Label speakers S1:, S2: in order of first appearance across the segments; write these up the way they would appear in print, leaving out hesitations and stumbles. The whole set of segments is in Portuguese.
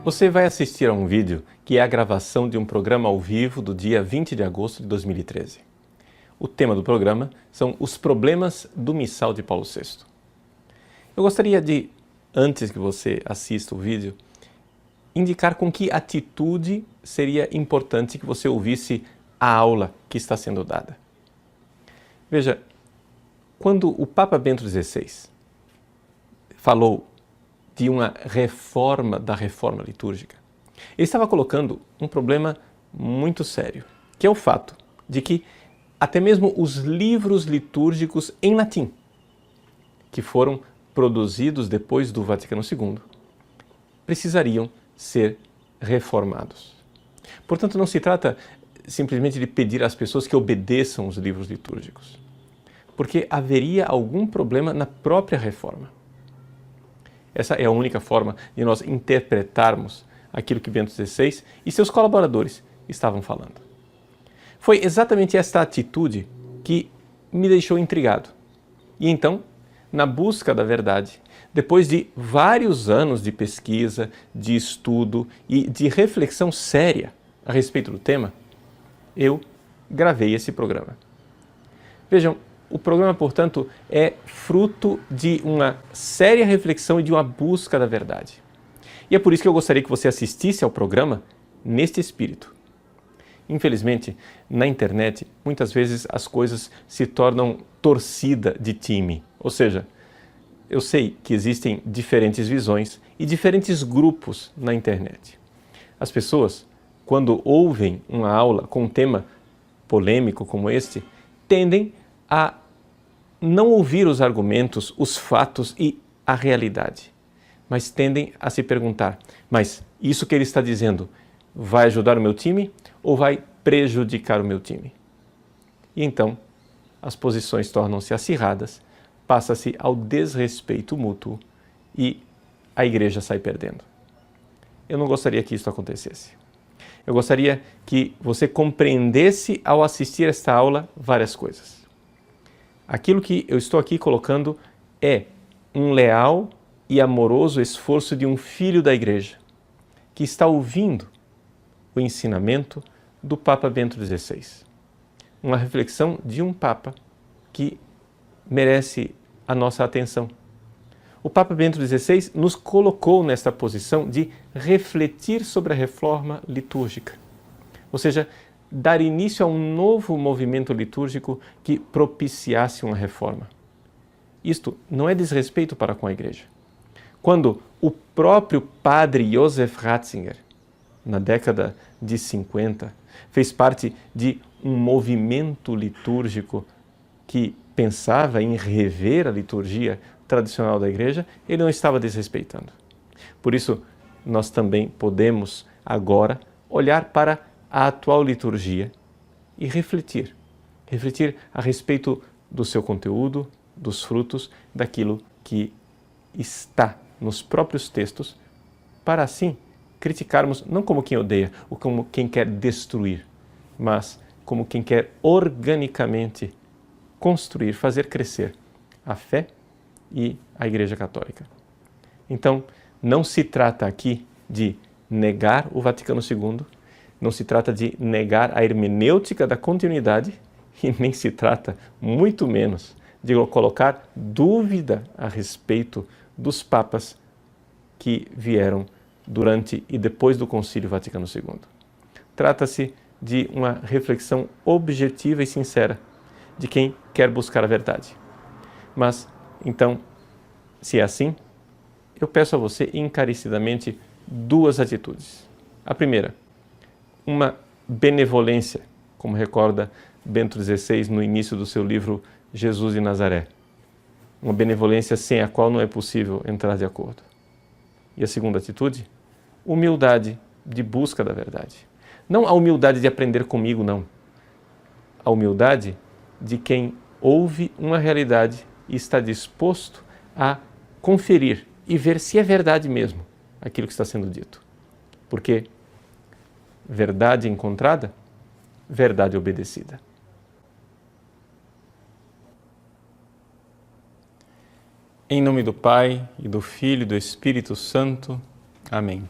S1: Você vai assistir a um vídeo que é a gravação de um programa ao vivo do dia 20 de agosto de 2013. O tema do programa são os problemas do missal de Paulo VI. Eu gostaria de, antes que você assista o vídeo, indicar com que atitude seria importante que você ouvisse a aula que está sendo dada. Veja, quando o Papa Bento XVI falou de uma reforma da reforma litúrgica, ele estava colocando um problema muito sério, que é o fato de que até mesmo os livros litúrgicos em latim, que foram produzidos depois do Vaticano II, precisariam ser reformados. Portanto, não se trata simplesmente de pedir às pessoas que obedeçam os livros litúrgicos, porque haveria algum problema na própria reforma. Essa é a única forma de nós interpretarmos aquilo que Bento XVI e seus colaboradores estavam falando. Foi exatamente esta atitude que me deixou intrigado. E então, na busca da verdade, depois de vários anos de pesquisa, de estudo e de reflexão séria a respeito do tema, eu gravei esse programa. Vejam, o programa, portanto, é fruto de uma séria reflexão e de uma busca da verdade. E é por isso que eu gostaria que você assistisse ao programa neste espírito. Infelizmente, na internet, muitas vezes as coisas se tornam torcida de time. Ou seja, eu sei que existem diferentes visões e diferentes grupos na internet. As pessoas, quando ouvem uma aula com um tema polêmico como este, tendem a não ouvir os argumentos, os fatos e a realidade, mas tendem a se perguntar, mas isso que ele está dizendo vai ajudar o meu time ou vai prejudicar o meu time? E então as posições tornam-se acirradas, passa-se ao desrespeito mútuo e a igreja sai perdendo. Eu não gostaria que isso acontecesse. Eu gostaria que você compreendesse ao assistir esta aula várias coisas. Aquilo que eu estou aqui colocando é um leal e amoroso esforço de um filho da igreja que está ouvindo o ensinamento do Papa Bento XVI. Uma reflexão de um Papa que merece a nossa atenção. O Papa Bento XVI nos colocou nesta posição de refletir sobre a reforma litúrgica, ou seja, dar início a um novo movimento litúrgico que propiciasse uma reforma. Isto não é desrespeito para com a Igreja. Quando o próprio padre Joseph Ratzinger, na década de 50, fez parte de um movimento litúrgico que pensava em rever a liturgia tradicional da Igreja, ele não estava desrespeitando. Por isso, nós também podemos agora olhar para a atual liturgia e refletir a respeito do seu conteúdo, dos frutos, daquilo que está nos próprios textos, para assim criticarmos não como quem odeia ou como quem quer destruir, mas como quem quer organicamente construir, fazer crescer a fé e a Igreja Católica. Então, não se trata aqui de negar o Vaticano II, não se trata de negar a hermenêutica da continuidade e nem se trata, muito menos, de colocar dúvida a respeito dos papas que vieram durante e depois do Concílio Vaticano II. Trata-se de uma reflexão objetiva e sincera de quem quer buscar a verdade. Mas, então, se é assim, eu peço a você encarecidamente duas atitudes. A primeira, uma benevolência, como recorda Bento XVI no início do seu livro Jesus de Nazaré. Uma benevolência sem a qual não é possível entrar de acordo. E a segunda atitude, humildade de busca da verdade. Não a humildade de aprender comigo, não. A humildade de quem ouve uma realidade e está disposto a conferir e ver se é verdade mesmo aquilo que está sendo dito. Porque verdade encontrada, verdade obedecida. Em nome do Pai, e do Filho e do Espírito Santo. Amém.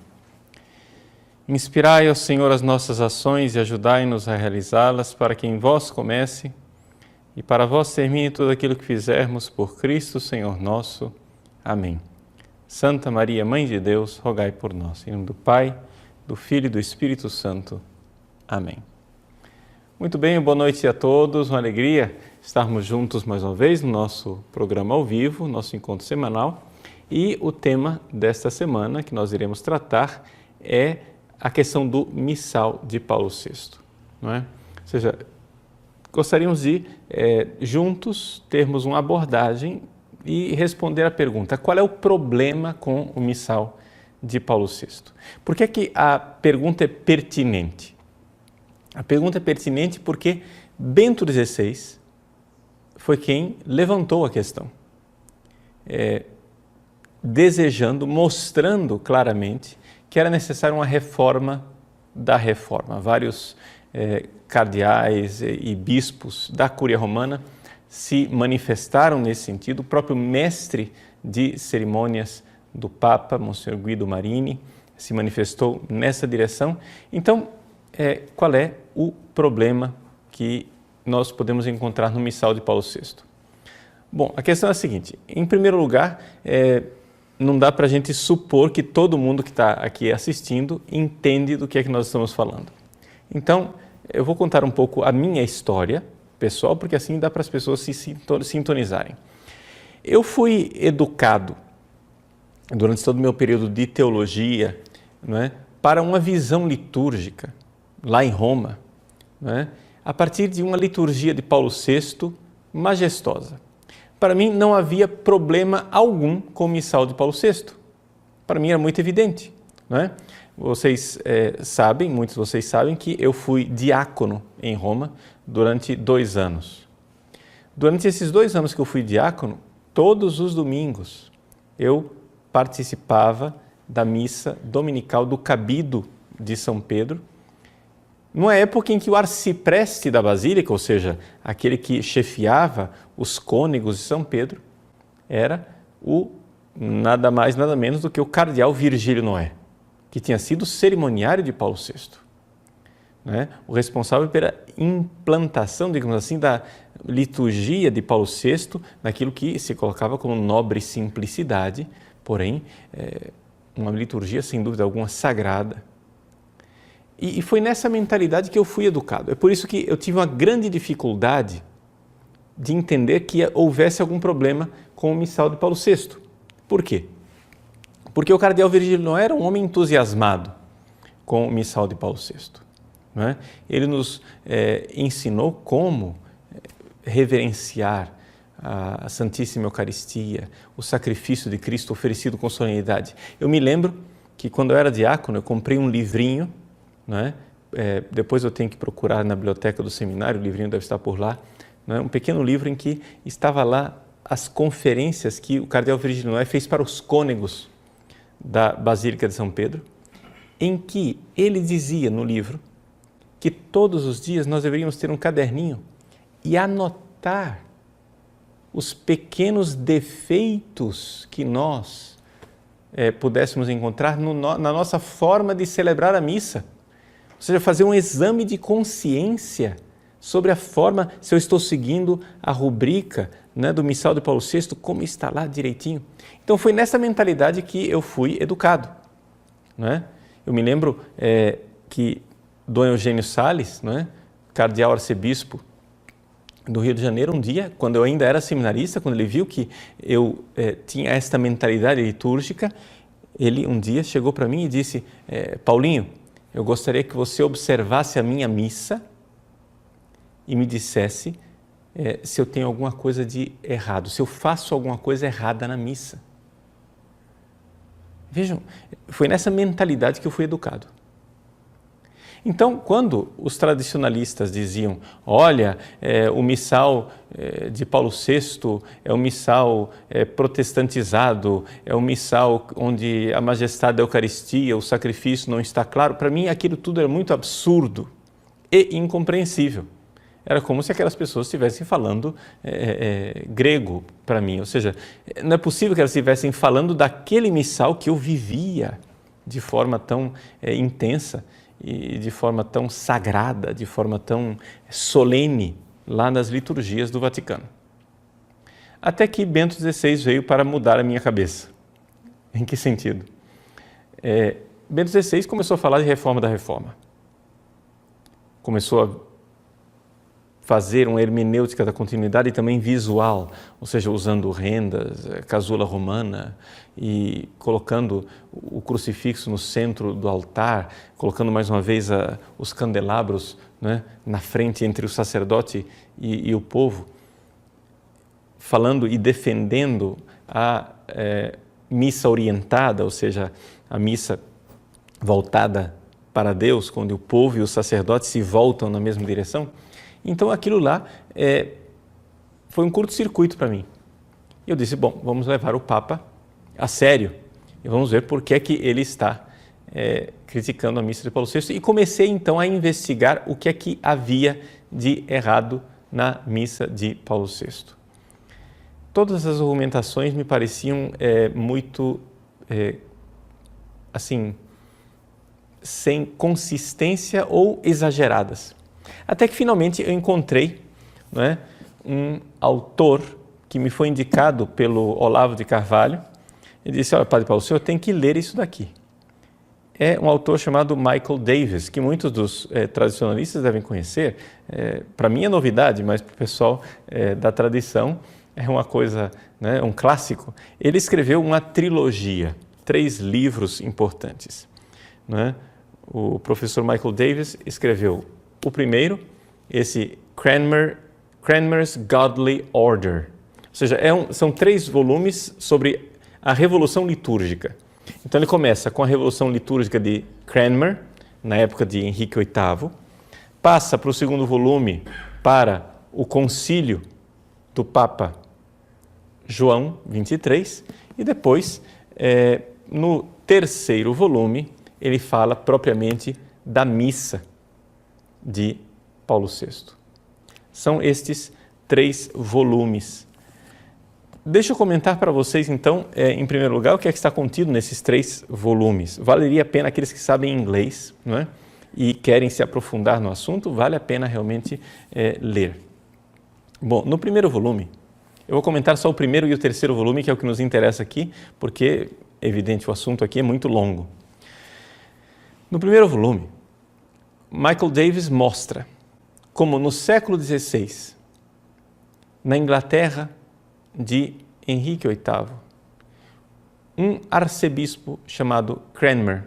S1: Inspirai, ó Senhor, as nossas ações e ajudai-nos a realizá-las, para que em vós comece e para vós termine tudo aquilo que fizermos por Cristo, Senhor nosso. Amém. Santa Maria, Mãe de Deus, rogai por nós. Em nome do Pai, do Filho e do Espírito Santo. Amém. Muito bem, boa noite a todos, uma alegria estarmos juntos mais uma vez no nosso programa ao vivo, nosso encontro semanal. E o tema desta semana que nós iremos tratar é a questão do missal de Paulo VI. Não é? Ou seja, gostaríamos de juntos termos uma abordagem e responder a pergunta: qual é o problema com o missal de Paulo VI? Por que é que a pergunta é pertinente? A pergunta é pertinente porque Bento XVI foi quem levantou a questão, desejando, mostrando claramente que era necessária uma reforma da reforma. Vários cardeais e bispos da Cúria Romana se manifestaram nesse sentido. O próprio mestre de cerimônias do Papa, Monsenhor Guido Marini, se manifestou nessa direção. Então, qual é o problema que nós podemos encontrar no missal de Paulo VI? Bom, a questão é a seguinte: em primeiro lugar, não dá para a gente supor que todo mundo que está aqui assistindo entende do que é que nós estamos falando. Então, eu vou contar um pouco a minha história pessoal, porque assim dá para as pessoas se sintonizarem. Eu fui educado, durante todo o meu período de teologia, não é, para uma visão litúrgica, lá em Roma, né, a partir de uma liturgia de Paulo VI majestosa. Para mim não havia problema algum com o missal de Paulo VI. Para mim era muito evidente. Né? Vocês sabem, muitos de vocês sabem que eu fui diácono em Roma durante 2 anos. Durante esses 2 anos que eu fui diácono, todos os domingos eu participava da missa dominical do Cabido de São Pedro, numa época em que o arcipreste da Basílica, ou seja, aquele que chefiava os cônegos de São Pedro, era o nada mais, nada menos do que o cardeal Virgílio Noé, que tinha sido cerimoniário de Paulo VI. Né? O responsável pela implantação, digamos assim, da liturgia de Paulo VI, naquilo que se colocava como nobre simplicidade, porém, uma liturgia, sem dúvida alguma, sagrada. E foi nessa mentalidade que eu fui educado. É por isso que eu tive uma grande dificuldade de entender que houvesse algum problema com o missal de Paulo VI. Por quê? Porque o cardeal Virgílio Noé era um homem entusiasmado com o missal de Paulo VI. Não é? Ele nos ensinou como reverenciar a Santíssima Eucaristia, o sacrifício de Cristo oferecido com solenidade. Eu me lembro que quando eu era diácono, eu comprei um livrinho, não é? Depois eu tenho que procurar na biblioteca do seminário, o livrinho deve estar por lá, não é? Um pequeno livro em que estava lá as conferências que o cardeal Virgílio Noé fez para os cônegos da Basílica de São Pedro, em que ele dizia no livro que todos os dias nós deveríamos ter um caderninho e anotar os pequenos defeitos que nós pudéssemos encontrar na nossa forma de celebrar a missa. Ou seja, fazer um exame de consciência sobre a forma, se eu estou seguindo a rubrica, né, do missal de Paulo VI, como está lá direitinho. Então foi nessa mentalidade que eu fui educado. Né? Eu me lembro que Dom Eugênio Salles, né, cardeal arcebispo do Rio de Janeiro, um dia, quando eu ainda era seminarista, quando ele viu que eu tinha esta mentalidade litúrgica, ele um dia chegou para mim e disse: Paulinho, eu gostaria que você observasse a minha missa e me dissesse se eu tenho alguma coisa de errado, se eu faço alguma coisa errada na missa. Vejam, foi nessa mentalidade que eu fui educado. Então, quando os tradicionalistas diziam, olha, o missal de Paulo VI é um missal protestantizado, é um missal onde a majestade da Eucaristia, o sacrifício não está claro, para mim aquilo tudo era muito absurdo e incompreensível. Era como se aquelas pessoas estivessem falando grego para mim, ou seja, não é possível que elas estivessem falando daquele missal que eu vivia de forma tão intensa e de forma tão sagrada, de forma tão solene lá nas liturgias do Vaticano. Até que Bento XVI veio para mudar a minha cabeça. Em que sentido? Bento XVI começou a falar de reforma da reforma. Começou a fazer uma hermenêutica da continuidade também visual, ou seja, usando rendas, casula romana e colocando o crucifixo no centro do altar, colocando mais uma vez os candelabros, né, na frente entre o sacerdote e o povo, falando e defendendo a missa orientada, ou seja, a missa voltada para Deus, quando o povo e o sacerdote se voltam na mesma direção. Então aquilo lá foi um curto-circuito para mim. Eu disse, bom, vamos levar o Papa a sério e vamos ver por que é que ele está criticando a missa de Paulo VI. E comecei então a investigar o que é que havia de errado na missa de Paulo VI. Todas as argumentações me pareciam muito, assim, sem consistência ou exageradas. Até que finalmente eu encontrei, né, um autor que me foi indicado pelo Olavo de Carvalho. Ele disse, olha, Padre Paulo, o senhor tem que ler isso daqui. É um autor chamado Michael Davis, que muitos dos tradicionalistas devem conhecer. Para mim é novidade, mas para o pessoal da tradição é uma coisa, né, um clássico. Ele escreveu uma trilogia, 3 livros importantes, né? O professor Michael Davis escreveu o primeiro, esse Cranmer's Godly Order, ou seja, são 3 volumes sobre a Revolução Litúrgica. Então ele começa com a Revolução Litúrgica de Cranmer, na época de Henrique VIII, passa para o segundo volume para o concílio do Papa João XXIII e depois, no terceiro volume, ele fala propriamente da missa de Paulo VI. São estes 3 volumes. Deixa eu comentar para vocês, então, em primeiro lugar, o que é que está contido nesses 3 volumes. Valeria a pena aqueles que sabem inglês, não é? E querem se aprofundar no assunto, vale a pena realmente ler. Bom, no primeiro volume, eu vou comentar só o primeiro e o terceiro volume, que é o que nos interessa aqui, porque, evidente, o assunto aqui é muito longo. No primeiro volume, Michael Davis mostra como no século XVI, na Inglaterra de Henrique VIII, um arcebispo chamado Cranmer,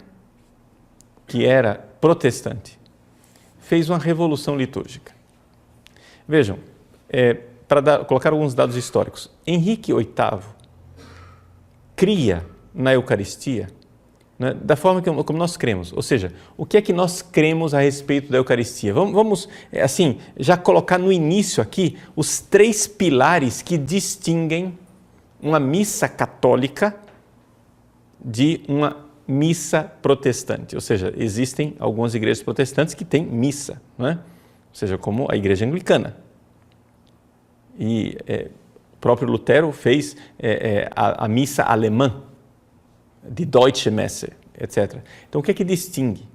S1: que era protestante, fez uma revolução litúrgica. Vejam, para colocar alguns dados históricos, Henrique VIII cria na Eucaristia, né, da forma como nós cremos, ou seja, o que é que nós cremos a respeito da Eucaristia? Vamos assim, já colocar no início aqui os 3 pilares que distinguem uma missa católica de uma missa protestante, ou seja, existem algumas igrejas protestantes que têm missa, não é? Ou seja, como a igreja anglicana. E o próprio Lutero fez a missa alemã, de Deutsche Messe, etc. Então, o que é que distingue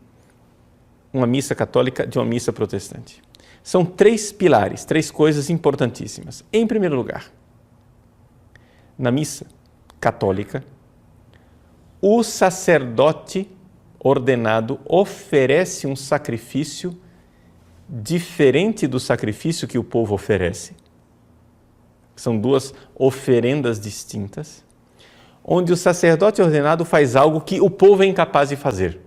S1: uma missa católica de uma missa protestante? São 3 pilares, 3 coisas importantíssimas. Em primeiro lugar, na missa católica, o sacerdote ordenado oferece um sacrifício diferente do sacrifício que o povo oferece. São 2 oferendas distintas, onde o sacerdote ordenado faz algo que o povo é incapaz de fazer.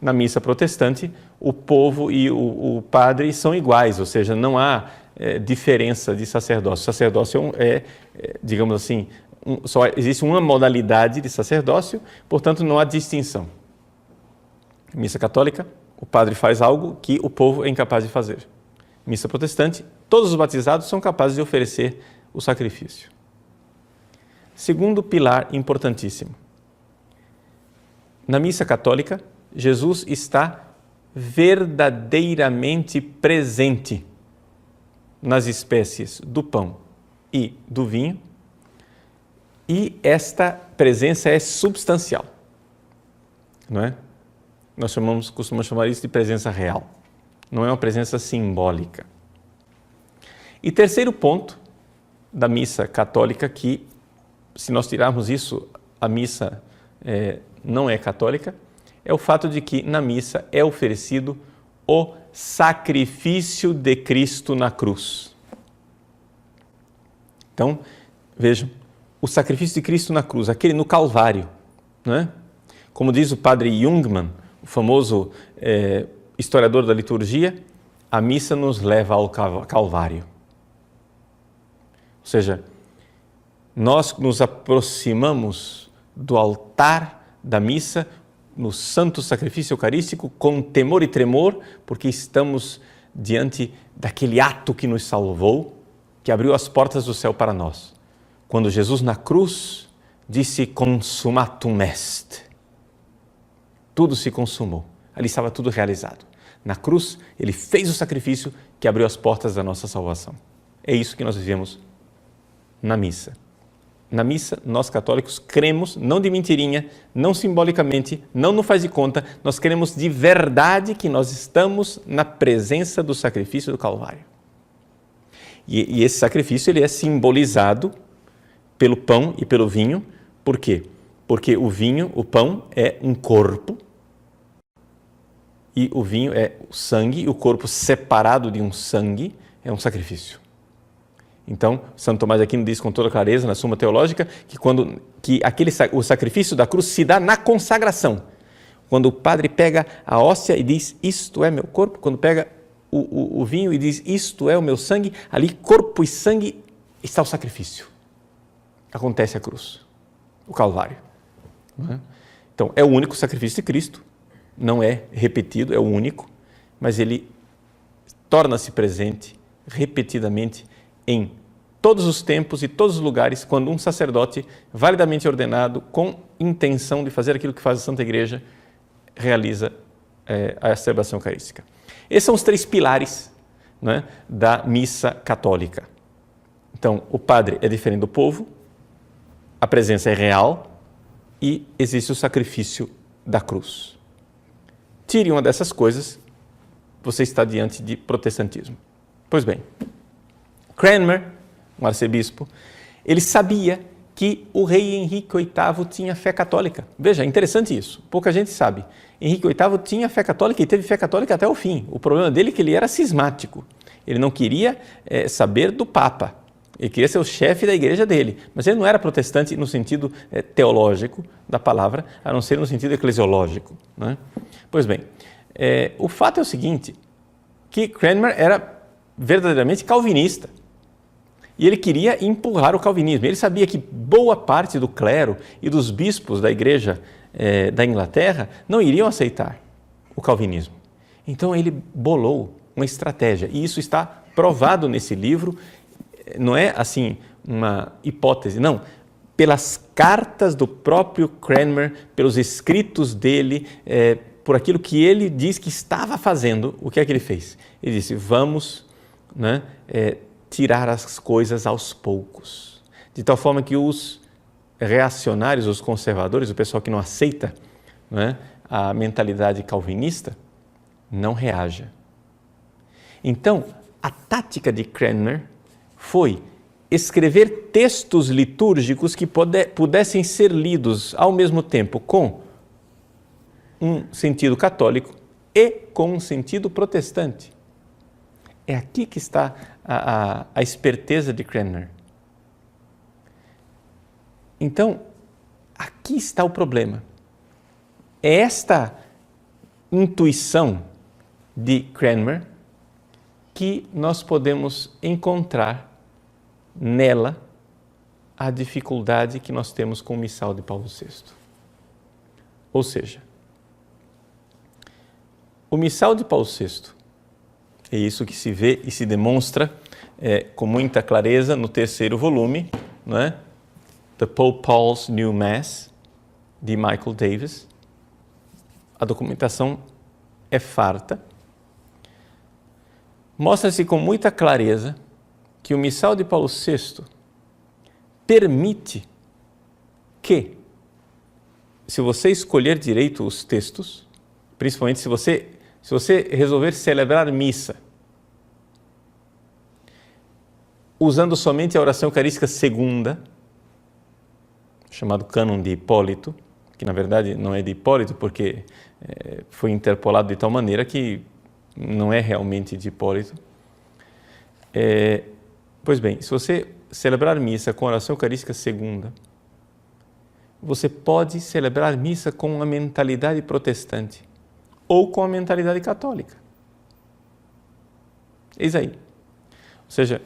S1: Na missa protestante, o povo e o padre são iguais, ou seja, não há diferença de sacerdócio. O sacerdócio digamos assim, só existe uma modalidade de sacerdócio, portanto não há distinção. Missa católica, O padre faz algo que o povo é incapaz de fazer. Missa protestante, todos os batizados são capazes de oferecer o sacrifício. Segundo pilar importantíssimo. Na missa católica, Jesus está verdadeiramente presente nas espécies do pão e do vinho, e esta presença é substancial, não é? Nós costumamos chamar isso de presença real, não é uma presença simbólica. E terceiro ponto da missa católica, que se nós tirarmos isso, a missa não é católica, é o fato de que na missa é oferecido o sacrifício de Cristo na cruz. Então, vejam, o sacrifício de Cristo na cruz, aquele no Calvário, não é? Como diz o padre Jungmann, o famoso historiador da liturgia, a missa nos leva ao Calvário. Ou seja, nós nos aproximamos do altar da missa, no santo sacrifício eucarístico, com temor e tremor, porque estamos diante daquele ato que nos salvou, que abriu as portas do céu para nós. Quando Jesus na cruz disse consumatum est, tudo se consumou, ali estava tudo realizado. Na cruz, ele fez o sacrifício que abriu as portas da nossa salvação. É isso que nós vivemos na missa. Na missa, nós católicos cremos, não de mentirinha, não simbolicamente, não no faz de conta, nós cremos de verdade que nós estamos na presença do sacrifício do Calvário. E esse sacrifício ele é simbolizado pelo pão e pelo vinho. Por quê? Porque o vinho, o pão, é um corpo e o vinho é o sangue, e o corpo separado de um sangue é um sacrifício. Então, Santo Tomás de Aquino diz com toda clareza na Suma Teológica que o sacrifício da cruz se dá na consagração. Quando o padre pega a hóstia e diz, isto é meu corpo, quando pega o vinho e diz, isto é o meu sangue, ali corpo e sangue está o sacrifício. Acontece a cruz, o Calvário. Não é? Então, é o único sacrifício de Cristo, não é repetido, é o único, mas ele torna-se presente repetidamente em todos os tempos e todos os lugares, quando um sacerdote, validamente ordenado, com intenção de fazer aquilo que faz a Santa Igreja, realiza a celebração eucarística. Esses são os três pilares, né, da missa católica. Então, o padre é diferente do povo, a presença é real e existe o sacrifício da cruz. Tire uma dessas coisas, você está diante de protestantismo. Pois bem, Cranmer, um arcebispo, ele sabia que o rei Henrique VIII tinha fé católica. Veja, é interessante isso, pouca gente sabe. Henrique VIII tinha fé católica e teve fé católica até o fim. O problema dele é que ele era cismático. Ele não queria saber do Papa, ele queria ser o chefe da igreja dele, mas ele não era protestante no sentido teológico da palavra, a não ser no sentido eclesiológico. Né? Pois bem, o fato é o seguinte, que Cranmer era verdadeiramente calvinista. E ele queria empurrar o calvinismo. Ele sabia que boa parte do clero e dos bispos da igreja da Inglaterra não iriam aceitar o calvinismo. Então ele bolou uma estratégia, e isso está provado nesse livro, não é assim uma hipótese, não. Pelas cartas do próprio Cranmer, pelos escritos dele, por aquilo que ele diz que estava fazendo, o que é que ele fez? Ele disse, vamos, né, tirar as coisas aos poucos, de tal forma que os reacionários, os conservadores, o pessoal que não aceita, né, a mentalidade calvinista, não reaja. Então, a tática de Cranmer foi escrever textos litúrgicos que pudessem ser lidos ao mesmo tempo com um sentido católico e com um sentido protestante. É aqui que está a esperteza de Cranmer. Então, aqui está o problema. É esta intuição de Cranmer que nós podemos encontrar nela a dificuldade que nós temos com o missal de Paulo VI. Ou seja, O Missal de Paulo VI, é isso que se vê e se demonstra com muita clareza no terceiro volume, não é? The Pope Paul's New Mass, de Michael Davis. A documentação é farta. Mostra-se com muita clareza que o Missal de Paulo VI permite que, se você escolher direito os textos, principalmente se você resolver celebrar missa usando somente a oração eucarística segunda, chamado cânon de Hipólito, que na verdade não é de Hipólito porque foi interpolado de tal maneira que não é realmente de Hipólito. Pois bem, se você celebrar missa com a oração eucarística segunda, você pode celebrar missa com a mentalidade protestante ou com a mentalidade católica. Eis aí. Ou seja,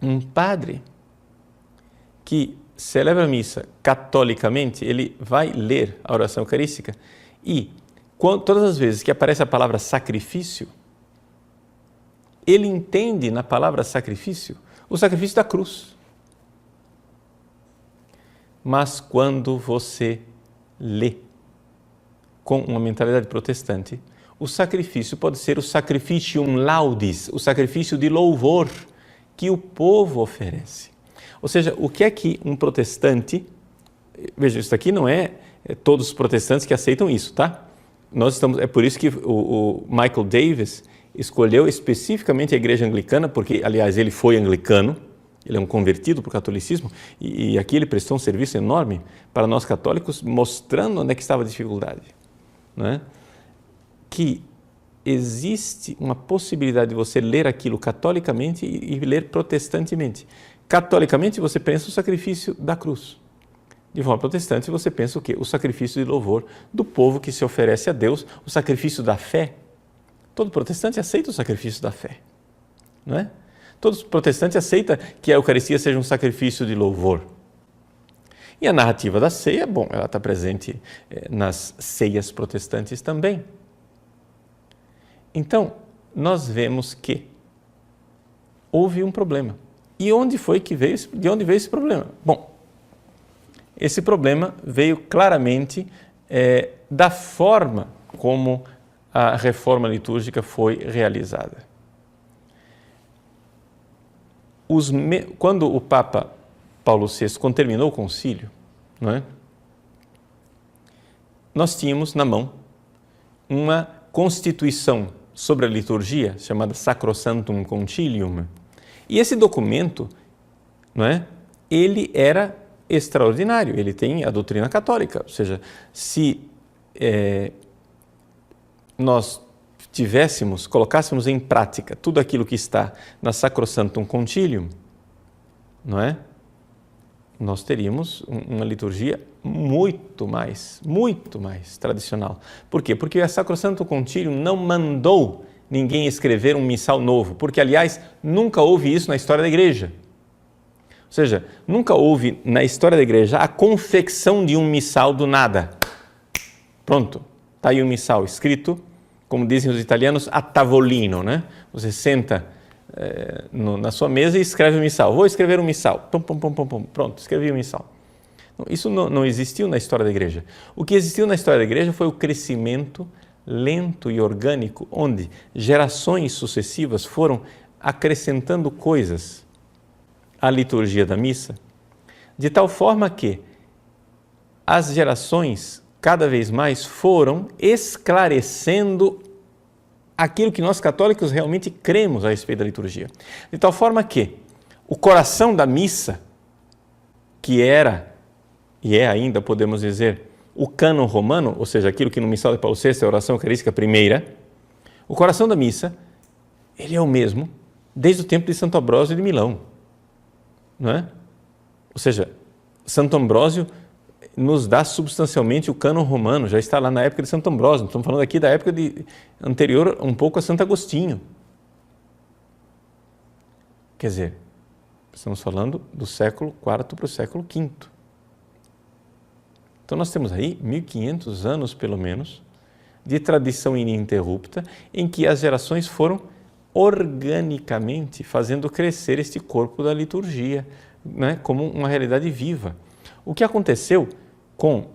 S1: um padre que celebra a missa catolicamente, ele vai ler a oração eucarística e, todas as vezes que aparece a palavra sacrifício, ele entende na palavra sacrifício o sacrifício da cruz. Mas quando você lê com uma mentalidade protestante, o sacrifício pode ser o sacrificium laudis, o sacrifício de louvor que o povo oferece. Ou seja, o que é que um protestante... Veja, isso aqui não é todos os protestantes que aceitam isso, tá? É por isso que o Michael Davis escolheu especificamente a igreja anglicana, porque, aliás, ele foi anglicano, ele é um convertido para o catolicismo, e aqui ele prestou um serviço enorme para nós católicos, mostrando onde é que estava a dificuldade. Não é? Que existe uma possibilidade de você ler aquilo catolicamente e ler protestantemente. Catolicamente você pensa o sacrifício da cruz. De forma protestante você pensa o quê? O sacrifício de louvor do povo que se oferece a Deus, o sacrifício da fé. Todo protestante aceita o sacrifício da fé, não é? Todo protestante aceita que a Eucaristia seja um sacrifício de louvor. E a narrativa da ceia, bom, ela está presente nas ceias protestantes também. Então, nós vemos que houve um problema. E de onde veio esse problema? Bom, esse problema veio claramente da forma como a reforma litúrgica foi realizada. Quando o Papa Paulo VI, quando terminou o concílio, não é? Nós tínhamos na mão uma constituição sobre a liturgia, chamada Sacrosanctum Concilium. E esse documento, não é? Ele era extraordinário, ele tem a doutrina católica, ou seja, se nós colocássemos em prática tudo aquilo que está na Sacrosanctum Concilium, não é? Nós teríamos uma liturgia muito mais tradicional. Por quê? Porque a Sacrosanctum Concilium não mandou ninguém escrever um missal novo, porque, aliás, nunca houve isso na história da igreja. Ou seja, nunca houve na história da igreja a confecção de um missal do nada. Pronto, está aí um missal escrito, como dizem os italianos, a tavolino, né? Você senta na sua mesa e escreve um missal. Vou escrever um missal. Pum, pum, pum, pum, pum. Pronto, escrevi um missal. Isso não existiu na história da igreja. O que existiu na história da igreja foi o crescimento lento e orgânico, onde gerações sucessivas foram acrescentando coisas à liturgia da missa, de tal forma que as gerações cada vez mais foram esclarecendo aquilo que nós católicos realmente cremos a respeito da liturgia. De tal forma que o coração da missa, que era e é ainda, podemos dizer, o cânon romano, ou seja, aquilo que no Missal de Paulo VI é a oração eucarística primeira, o coração da missa, ele é o mesmo desde o tempo de Santo Ambrósio de Milão, não é? Ou seja, Santo Ambrósio nos dá substancialmente o cânon romano, já está lá na época de Santo Ambrósio, estamos falando aqui da época anterior um pouco a Santo Agostinho. Quer dizer, estamos falando do século IV para o século V. Então nós temos aí 1500 anos, pelo menos, de tradição ininterrupta, em que as gerações foram organicamente fazendo crescer este corpo da liturgia, né, como uma realidade viva. O que aconteceu com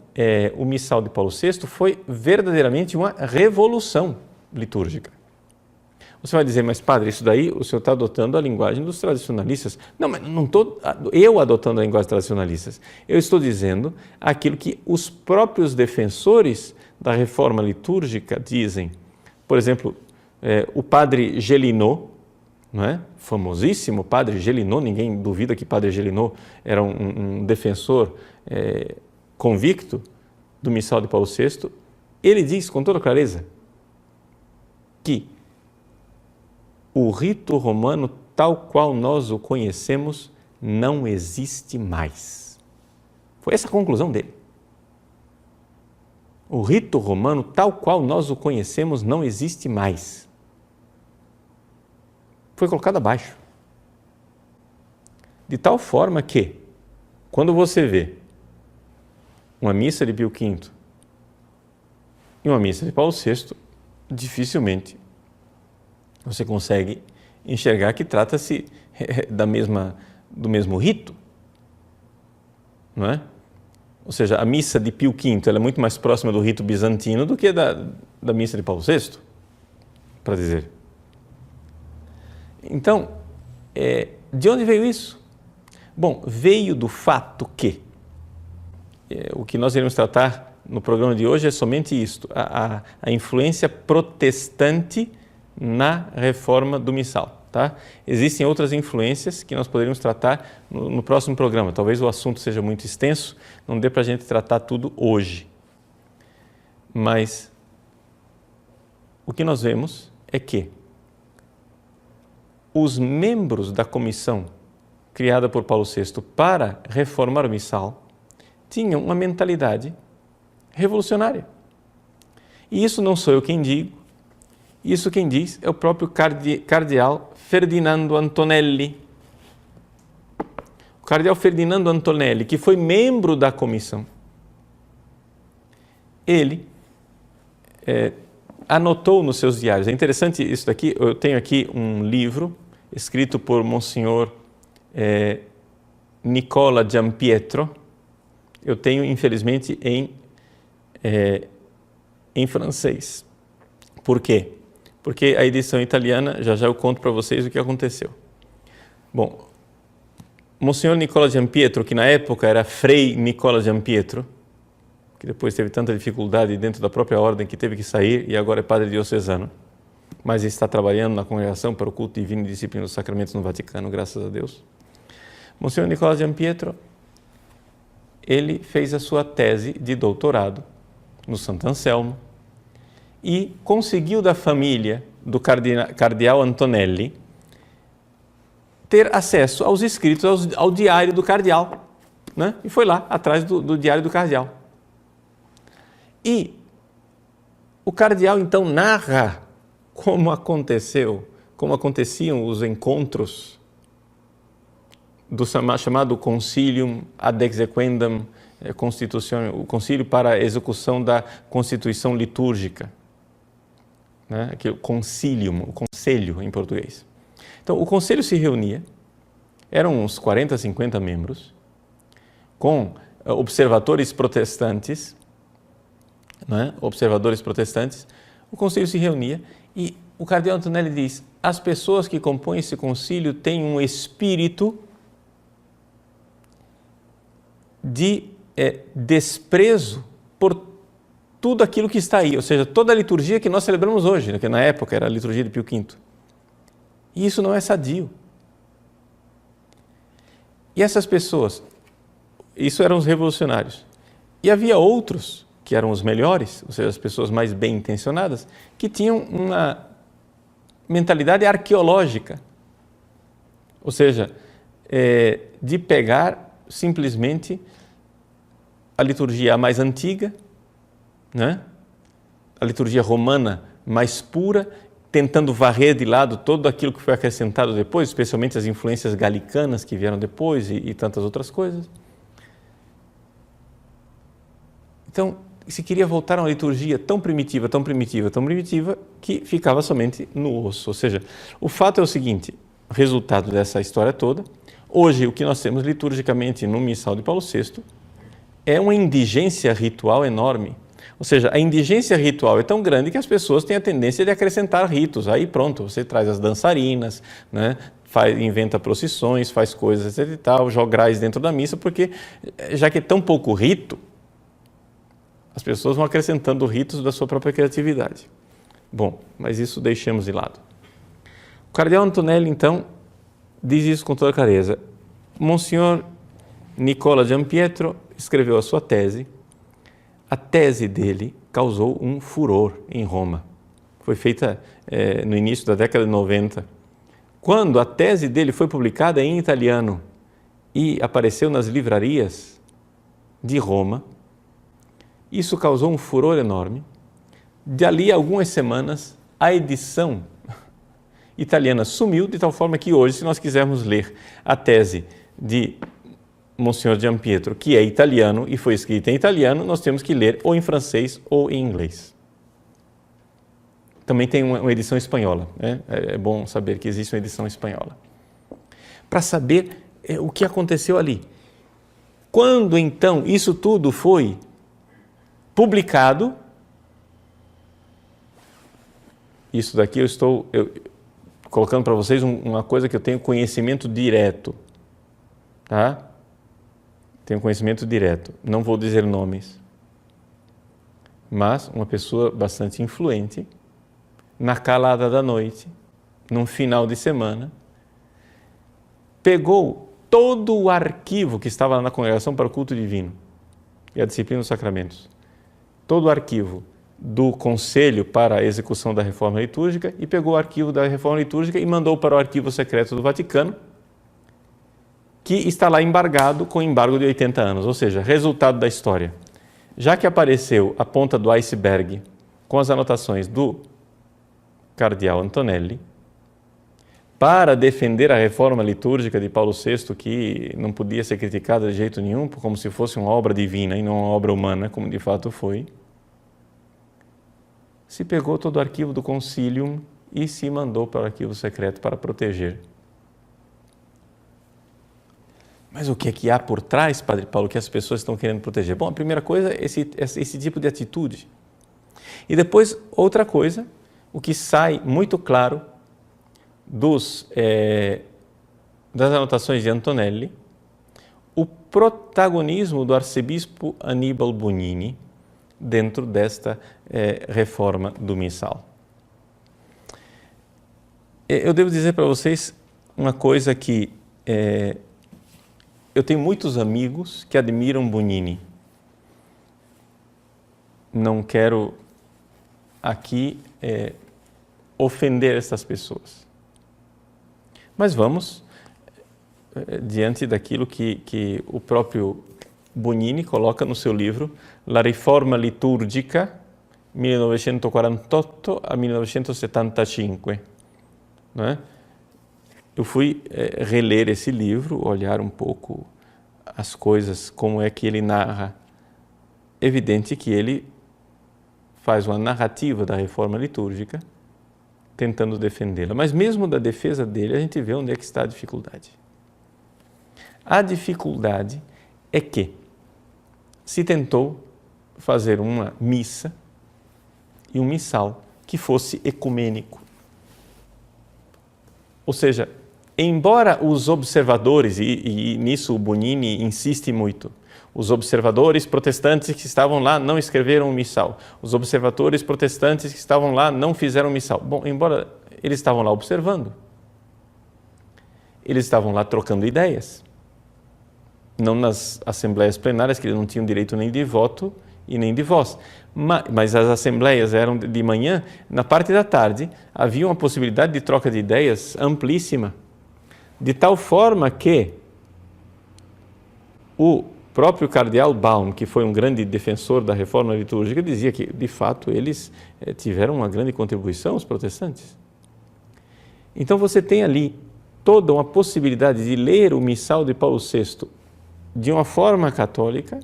S1: o Missal de Paulo VI foi verdadeiramente uma revolução litúrgica. Você vai dizer, mas padre, isso daí o senhor está adotando a linguagem dos tradicionalistas. Não, mas não estou eu adotando a linguagem dos tradicionalistas. Eu estou dizendo aquilo que os próprios defensores da reforma litúrgica dizem. Por exemplo, o padre Gélineau, não é? Famosíssimo padre Gélineau, ninguém duvida que padre Gélineau era um defensor convicto do Missal de Paulo VI. Ele diz com toda clareza que o rito romano, tal qual nós o conhecemos, não existe mais. Foi essa a conclusão dele. O rito romano, tal qual nós o conhecemos, não existe mais. Foi colocado abaixo. De tal forma que, quando você vê uma missa de Pio V e uma missa de Paulo VI, dificilmente você consegue enxergar que trata-se do mesmo rito, não é? Ou seja, a missa de Pio V ela é muito mais próxima do rito bizantino do que da missa de Paulo VI, para dizer. Então, de onde veio isso? Bom, veio do fato que o que nós iremos tratar no programa de hoje é somente isto, a influência protestante na reforma do Missal. Tá? Existem outras influências que nós poderíamos tratar no próximo programa. Talvez o assunto seja muito extenso, não dê para a gente tratar tudo hoje. Mas o que nós vemos é que os membros da comissão criada por Paulo VI para reformar o Missal tinham uma mentalidade revolucionária. E isso não sou eu quem digo, isso quem diz é o próprio cardeal Ferdinando Antonelli. O cardeal Ferdinando Antonelli, que foi membro da comissão, ele anotou nos seus diários. É interessante isso daqui, eu tenho aqui um livro escrito por Monsenhor Nicola Giampietro. Eu tenho, infelizmente, em francês. Por quê? Porque a edição italiana, já eu conto para vocês o que aconteceu. Bom, Monsenhor Nicola Giampietro, que na época era Frei Nicola Giampietro, que depois teve tanta dificuldade dentro da própria ordem que teve que sair e agora é padre diocesano, mas está trabalhando na congregação para o culto divino e disciplina dos sacramentos no Vaticano, graças a Deus. Monsenhor Nicola Giampietro, ele fez a sua tese de doutorado no Santo Anselmo e conseguiu da família do cardeal Antonelli ter acesso aos escritos, ao diário do cardeal, né? E foi lá, atrás do diário do cardeal. E o cardeal, então, narra como aconteciam os encontros do chamado Concilium ad exequendum Constitutionem, o concílio para a execução da Constituição litúrgica, né? Aqui, o concilium, o conselho em português. Então, o conselho se reunia, eram uns 40, 50 membros, com observadores protestantes, né? Observadores protestantes. O conselho se reunia e o cardeal Antonelli diz: as pessoas que compõem esse concílio têm um espírito de desprezo por tudo aquilo que está aí, ou seja, toda a liturgia que nós celebramos hoje, né, que na época era a liturgia de Pio V. E isso não é sadio. E essas pessoas, isso eram os revolucionários. E havia outros, que eram os melhores, ou seja, as pessoas mais bem intencionadas, que tinham uma mentalidade arqueológica, ou seja, de pegar simplesmente a liturgia mais antiga, né? A liturgia romana mais pura, tentando varrer de lado todo aquilo que foi acrescentado depois, especialmente as influências galicanas que vieram depois e tantas outras coisas. Então, se queria voltar a uma liturgia tão primitiva, tão primitiva, tão primitiva, que ficava somente no osso. Ou seja, o fato é o seguinte, resultado dessa história toda, hoje o que nós temos liturgicamente no Missal de Paulo VI é uma indigência ritual enorme. Ou seja, a indigência ritual é tão grande que as pessoas têm a tendência de acrescentar ritos. Aí pronto, você traz as dançarinas, né? Inventa procissões, faz coisas etc e tal, jograis dentro da missa, porque já que é tão pouco rito, as pessoas vão acrescentando ritos da sua própria criatividade. Bom, mas isso deixemos de lado. O cardeal Antonelli, então, diz isso com toda clareza. Monsenhor Nicola Giampietro escreveu a sua tese. A tese dele causou um furor em Roma. Foi feita no início da década de 90. Quando a tese dele foi publicada em italiano e apareceu nas livrarias de Roma, isso causou um furor enorme. Dali a algumas semanas, a edição italiana sumiu, de tal forma que hoje, se nós quisermos ler a tese de Monsenhor Giampietro, que é italiano e foi escrita em italiano, nós temos que ler ou em francês ou em inglês. Também tem uma edição espanhola, né? É bom saber que existe uma edição espanhola. Para saber o que aconteceu ali. Quando então isso tudo foi publicado, isso daqui eu estou colocando para vocês uma coisa que eu tenho conhecimento direto, tá? Tenho conhecimento direto, não vou dizer nomes, mas uma pessoa bastante influente, na calada da noite, num final de semana, pegou todo o arquivo que estava lá na Congregação para o Culto Divino e a Disciplina dos Sacramentos, todo o arquivo do Conselho para a Execução da Reforma Litúrgica e pegou o arquivo da Reforma Litúrgica e mandou para o Arquivo Secreto do Vaticano, que está lá embargado com embargo de 80 anos, ou seja, resultado da história. Já que apareceu a ponta do iceberg com as anotações do cardeal Antonelli, para defender a reforma litúrgica de Paulo VI, que não podia ser criticada de jeito nenhum, como se fosse uma obra divina e não uma obra humana, como de fato foi, se pegou todo o arquivo do Concilium e se mandou para o arquivo secreto para proteger. Mas o que é que há por trás, Padre Paulo, que as pessoas estão querendo proteger? Bom, a primeira coisa é esse tipo de atitude. E depois, outra coisa, o que sai muito claro das anotações de Antonelli, o protagonismo do arcebispo Aníbal Bonini dentro desta reforma do missal. Eu devo dizer para vocês uma coisa que eu tenho muitos amigos que admiram Bonini. Não quero aqui ofender essas pessoas. Mas vamos diante daquilo que o próprio Bonini coloca no seu livro La Riforma Liturgica 1948 a 1975. Não é? Eu fui reler esse livro, olhar um pouco as coisas, como é que ele narra. Evidente que ele faz uma narrativa da reforma litúrgica, tentando defendê-la. Mas mesmo da defesa dele, a gente vê onde é que está a dificuldade. A dificuldade é que se tentou fazer uma missa e um missal que fosse ecumênico. Ou seja, embora os observadores, e nisso o Bonini insiste muito, os observadores protestantes que estavam lá não escreveram o missal, os observadores protestantes que estavam lá não fizeram o missal. Bom, embora eles estavam lá observando, eles estavam lá trocando ideias, não nas assembleias plenárias, que eles não tinham direito nem de voto e nem de voz. Mas as assembleias eram de manhã, na parte da tarde havia uma possibilidade de troca de ideias amplíssima, de tal forma que o próprio cardeal Baum, que foi um grande defensor da reforma litúrgica, dizia que, de fato, eles tiveram uma grande contribuição, os protestantes. Então você tem ali toda uma possibilidade de ler o missal de Paulo VI de uma forma católica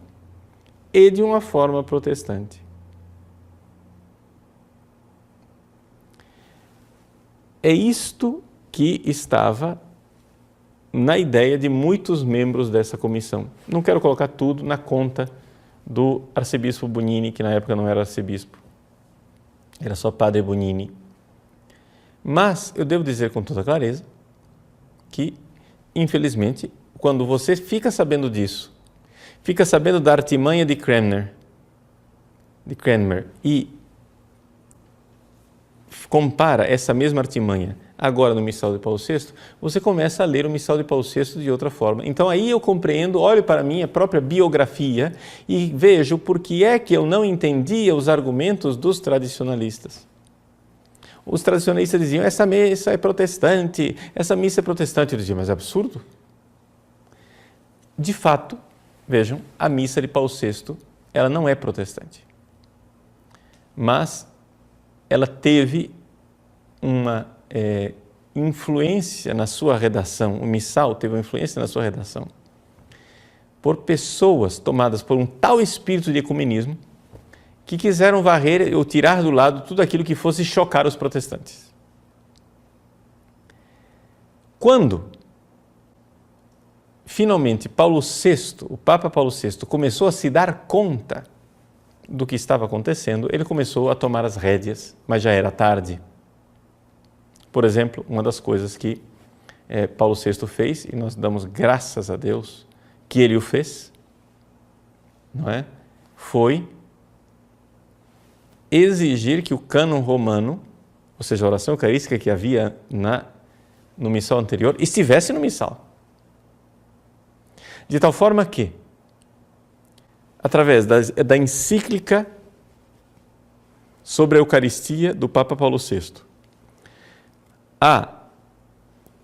S1: e de uma forma protestante. É isto que estava na ideia de muitos membros dessa comissão. Não quero colocar tudo na conta do arcebispo Bonini, que na época não era arcebispo, era só padre Bonini. Mas eu devo dizer com toda clareza que, infelizmente, quando você fica sabendo disso, fica sabendo da artimanha de Cranmer e compara essa mesma artimanha agora no Missal de Paulo VI, você começa a ler o Missal de Paulo VI de outra forma. Então aí eu compreendo, olho para a minha própria biografia e vejo por que é que eu não entendia os argumentos dos tradicionalistas. Os tradicionalistas diziam, essa missa é protestante, essa missa é protestante. Eu dizia, mas é absurdo. De fato, vejam, a missa de Paulo VI, ela não é protestante. Mas ela teve uma influência na sua redação, o missal teve uma influência na sua redação, por pessoas tomadas por um tal espírito de ecumenismo que quiseram varrer ou tirar do lado tudo aquilo que fosse chocar os protestantes. Quando, finalmente, Paulo VI, o Papa Paulo VI, começou a se dar conta do que estava acontecendo, ele começou a tomar as rédeas, mas já era tarde. Por exemplo, uma das coisas que Paulo VI fez, e nós damos graças a Deus que ele o fez, não é? Foi exigir que o cânon romano, ou seja, a oração eucarística que havia no missal anterior, estivesse no missal. De tal forma que, através da encíclica sobre a Eucaristia do Papa Paulo VI, a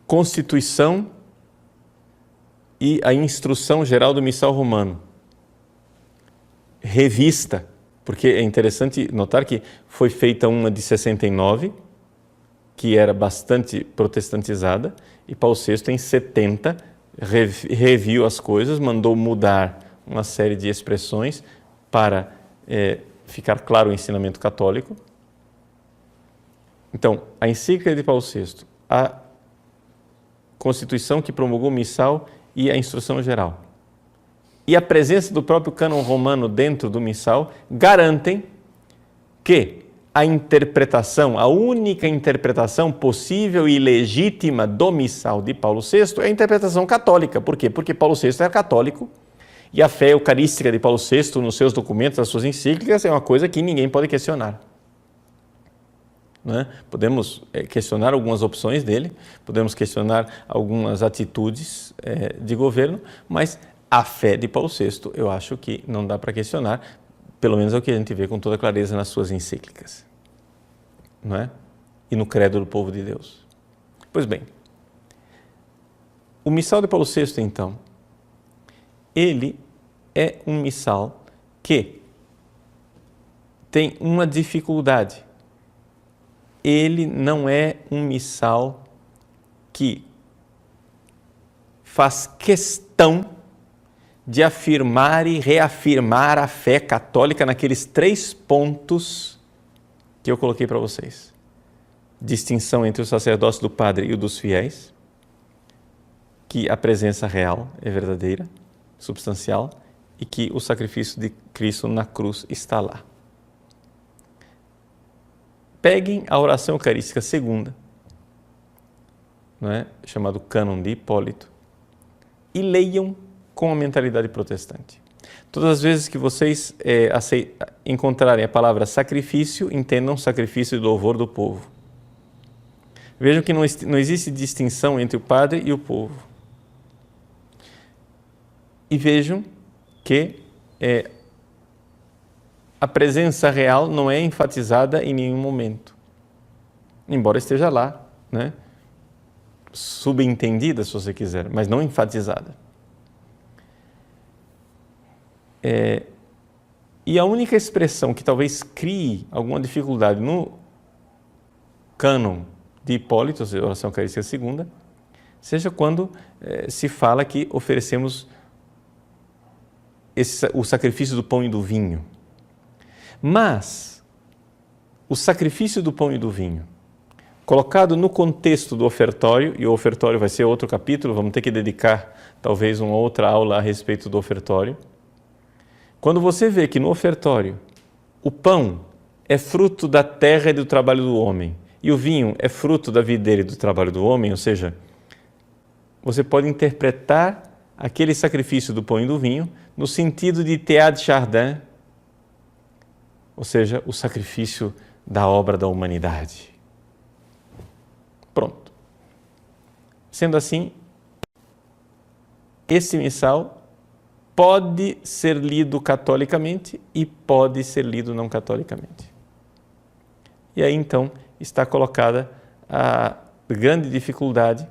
S1: Constituição e a Instrução Geral do Missal Romano, revista, porque é interessante notar que foi feita uma de 69, que era bastante protestantizada, e Paulo VI, em 70, reviu as coisas, mandou mudar uma série de expressões para ficar claro o ensinamento católico. Então, a encíclica de Paulo VI, a Constituição que promulgou o missal e a Instrução Geral, e a presença do próprio cânon romano dentro do missal, garantem que a interpretação, a única interpretação possível e legítima do missal de Paulo VI é a interpretação católica. Por quê? Porque Paulo VI era católico e a fé eucarística de Paulo VI nos seus documentos, nas suas encíclicas, é uma coisa que ninguém pode questionar. Não é? Podemos questionar algumas opções dele, podemos questionar algumas atitudes de governo, mas a fé de Paulo VI eu acho que não dá para questionar, pelo menos é o que a gente vê com toda clareza nas suas encíclicas, não é? E no credo do povo de Deus. Pois bem, o missal de Paulo VI, então, ele é um missal que tem uma dificuldade. Ele não é um missal que faz questão de afirmar e reafirmar a fé católica naqueles 3 pontos que eu coloquei para vocês. Distinção entre o sacerdócio do padre e o dos fiéis, que a presença real é verdadeira, substancial, e que o sacrifício de Cristo na cruz está lá. Peguem a oração eucarística segunda, não é? Chamado Cânon de Hipólito, e leiam com a mentalidade protestante. Todas as vezes que vocês encontrarem a palavra sacrifício, entendam sacrifício de louvor do povo. Vejam que não existe distinção entre o padre e o povo. E vejam que a presença real não é enfatizada em nenhum momento, embora esteja lá, né? Subentendida, se você quiser, mas não enfatizada. E a única expressão que talvez crie alguma dificuldade no cânon de Hipólito, ou seja, oração eucarística segunda, seja quando se fala que oferecemos o sacrifício do pão e do vinho. Mas o sacrifício do pão e do vinho, colocado no contexto do ofertório, e o ofertório vai ser outro capítulo, vamos ter que dedicar talvez uma outra aula a respeito do ofertório. Quando você vê que no ofertório o pão é fruto da terra e do trabalho do homem, e o vinho é fruto da videira e do trabalho do homem, ou seja, você pode interpretar aquele sacrifício do pão e do vinho no sentido de Théâtre Chardin, ou seja, o sacrifício da obra da humanidade. Pronto. Sendo assim, esse missal pode ser lido catolicamente e pode ser lido não catolicamente. E aí então está colocada a grande dificuldade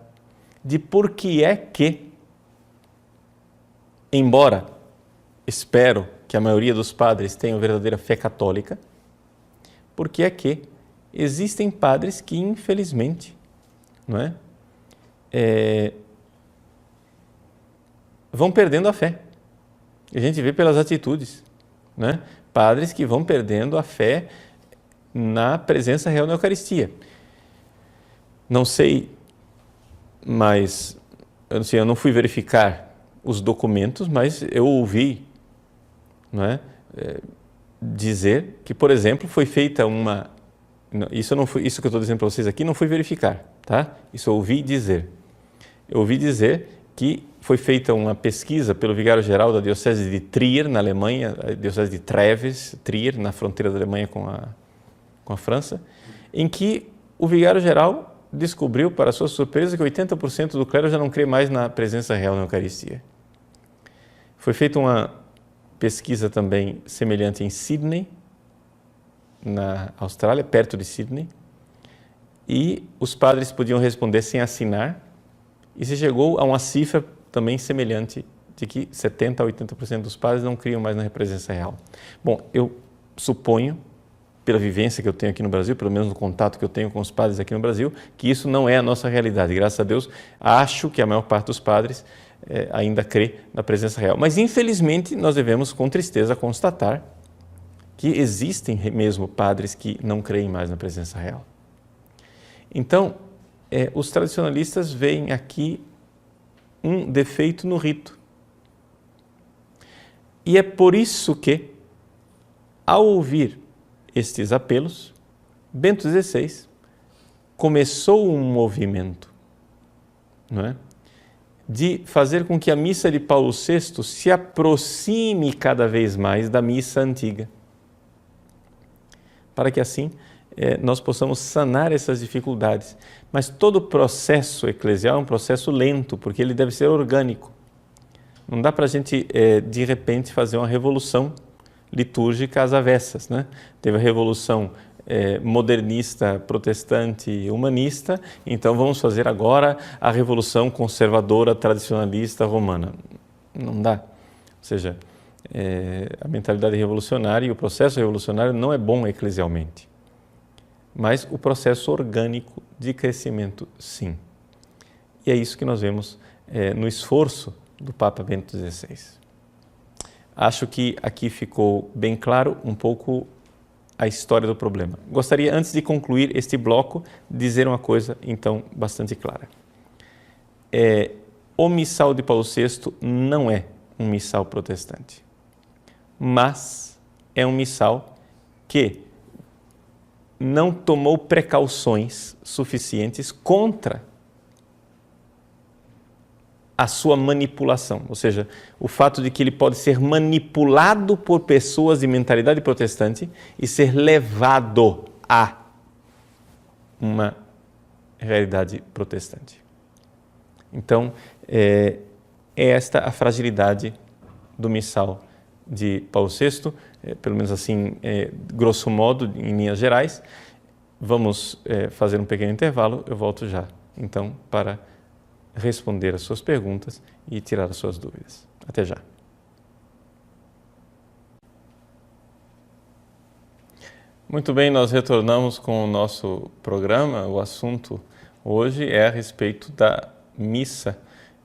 S1: de por que é que, embora espero que a maioria dos padres tenham verdadeira fé católica, por que é que existem padres que, infelizmente, não é? Vão perdendo a fé. A gente vê pelas atitudes, né? Padres que vão perdendo a fé na presença real na Eucaristia. Não sei, mas eu não fui verificar os documentos, mas eu ouvi, não é? Dizer que, por exemplo, foi feita uma... Isso que eu estou dizendo para vocês aqui não fui verificar, tá? Isso eu ouvi dizer. Eu ouvi dizer que foi feita uma pesquisa pelo vigário-geral da Diocese de Trier, na Alemanha, a Diocese de Treves, Trier, na fronteira da Alemanha com a França, em que o vigário-geral descobriu, para sua surpresa, que 80% do clero já não crê mais na presença real na Eucaristia. Foi feita uma pesquisa também semelhante em Sydney, na Austrália, perto de Sydney, e os padres podiam responder sem assinar, e se chegou a uma cifra também semelhante de que 70% a 80% dos padres não criam mais na presença real. Bom, eu suponho, pela vivência que eu tenho aqui no Brasil, pelo menos no contato que eu tenho com os padres aqui no Brasil, que isso não é a nossa realidade. Graças a Deus, acho que a maior parte dos padres ainda crê na presença real. Mas, infelizmente, nós devemos, com tristeza, constatar que existem mesmo padres que não creem mais na presença real. Então, os tradicionalistas veem aqui um defeito no rito. E é por isso que, ao ouvir estes apelos, Bento XVI começou um movimento, não é? De fazer com que a missa de Paulo VI se aproxime cada vez mais da missa antiga, para que assim nós possamos sanar essas dificuldades. Mas todo o processo eclesial é um processo lento, porque ele deve ser orgânico. Não dá para a gente, de repente, fazer uma revolução litúrgica às avessas, né? Teve a revolução modernista, protestante, humanista, então vamos fazer agora a revolução conservadora, tradicionalista, romana. Não dá. Ou seja, a mentalidade revolucionária e o processo revolucionário não é bom eclesialmente. Mas o processo orgânico de crescimento, sim. E é isso que nós vemos no esforço do Papa Bento XVI. Acho que aqui ficou bem claro um pouco a história do problema. Gostaria, antes de concluir este bloco, de dizer uma coisa, então, bastante clara. O missal de Paulo VI não é um missal protestante, mas é um missal que não tomou precauções suficientes contra a sua manipulação, ou seja, o fato de que ele pode ser manipulado por pessoas de mentalidade protestante e ser levado a uma realidade protestante. Então, é esta a fragilidade do missal de Paulo VI, pelo menos assim, grosso modo, em linhas gerais. Vamos fazer um pequeno intervalo, eu volto já, então, para responder as suas perguntas e tirar as suas dúvidas. Até já. Muito bem, nós retornamos com o nosso programa. O assunto hoje é a respeito da missa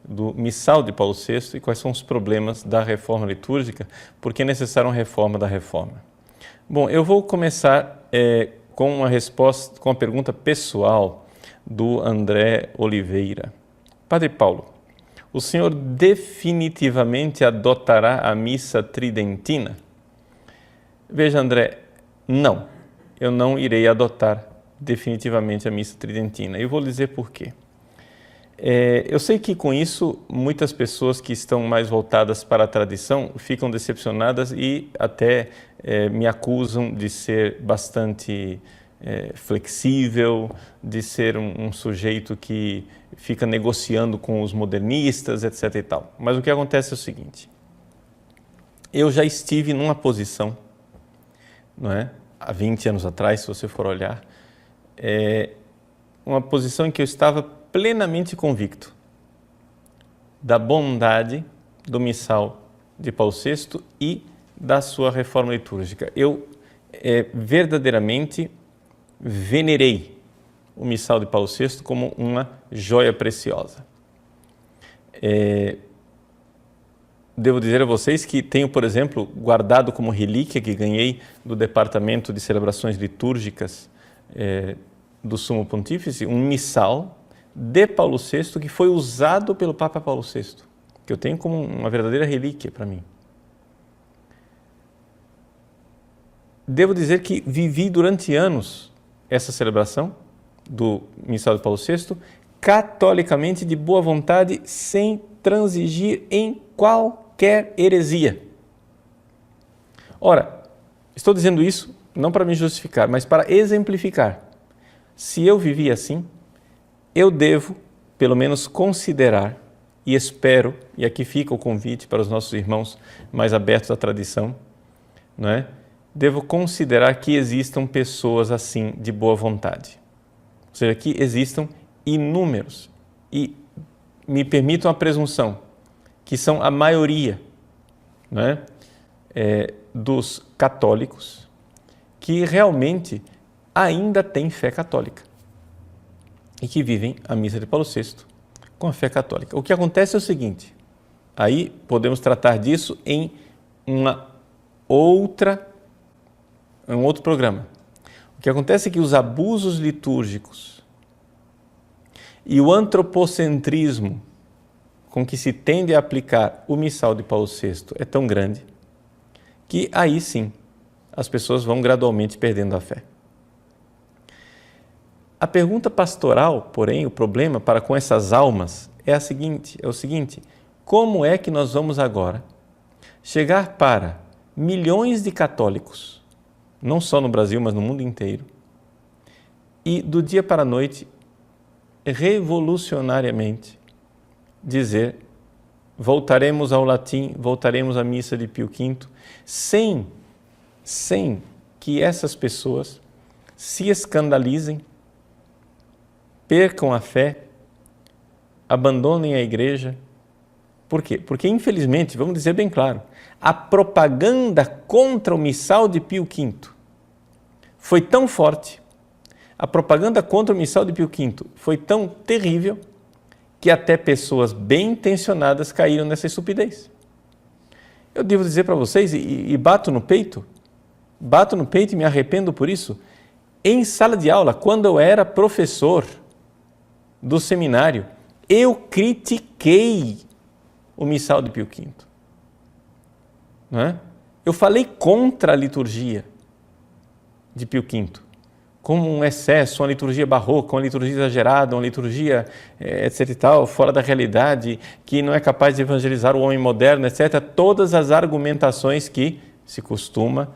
S1: do missal de Paulo VI e quais são os problemas da reforma litúrgica, porque é necessária uma reforma da reforma. Bom, eu vou começar com uma resposta, com uma pergunta pessoal do André Oliveira. Padre Paulo, o senhor definitivamente adotará a missa tridentina? Veja, André, não, eu não irei adotar definitivamente a missa tridentina. Eu vou lhe dizer por quê. Eu sei que com isso muitas pessoas que estão mais voltadas para a tradição ficam decepcionadas e até me acusam de ser bastante flexível, de ser um sujeito que fica negociando com os modernistas, etc. e tal. Mas o que acontece é o seguinte, eu já estive numa posição, não é? Há 20 anos atrás, se você for olhar, uma posição em que eu estava plenamente convicto da bondade do missal de Paulo VI e da sua reforma litúrgica. Eu verdadeiramente venerei o missal de Paulo VI como uma joia preciosa. Devo dizer a vocês que tenho, por exemplo, guardado como relíquia que ganhei do Departamento de Celebrações Litúrgicas do Sumo Pontífice, um missal de Paulo VI que foi usado pelo Papa Paulo VI, que eu tenho como uma verdadeira relíquia para mim. Devo dizer que vivi durante anos essa celebração do missal de Paulo VI catolicamente de boa vontade, sem transigir em qualquer heresia. Ora, estou dizendo isso não para me justificar, mas para exemplificar. Se eu vivi assim, eu devo, pelo menos, considerar, e espero, e aqui fica o convite para os nossos irmãos mais abertos à tradição, não é? Devo considerar que existam pessoas assim de boa vontade. Ou seja, que existam inúmeros, e me permitam a presunção, que são a maioria, não é? Dos católicos que realmente ainda têm fé católica e que vivem a missa de Paulo VI com a fé católica. O que acontece é o seguinte, aí podemos tratar disso em um outro programa. O que acontece é que os abusos litúrgicos e o antropocentrismo com que se tende a aplicar o missal de Paulo VI é tão grande que aí sim as pessoas vão gradualmente perdendo a fé. A pergunta pastoral, porém, o problema para com essas almas é o seguinte, como é que nós vamos agora chegar para milhões de católicos, não só no Brasil, mas no mundo inteiro, e do dia para a noite, revolucionariamente, dizer voltaremos ao latim, voltaremos à missa de Pio V, sem que essas pessoas se escandalizem, percam a fé, abandonem a igreja. Por quê? Porque, infelizmente, vamos dizer bem claro, a propaganda contra o missal de Pio V foi tão forte, a propaganda contra o missal de Pio V foi tão terrível, que até pessoas bem intencionadas caíram nessa estupidez. Eu devo dizer para vocês, e bato no peito e me arrependo por isso, em sala de aula, quando eu era professor do seminário, eu critiquei o missal de Pio V. Não é? Eu falei contra a liturgia de Pio V, como um excesso, uma liturgia barroca, uma liturgia exagerada, uma liturgia, etc. e tal, fora da realidade, que não é capaz de evangelizar o homem moderno, etc. Todas as argumentações que se costuma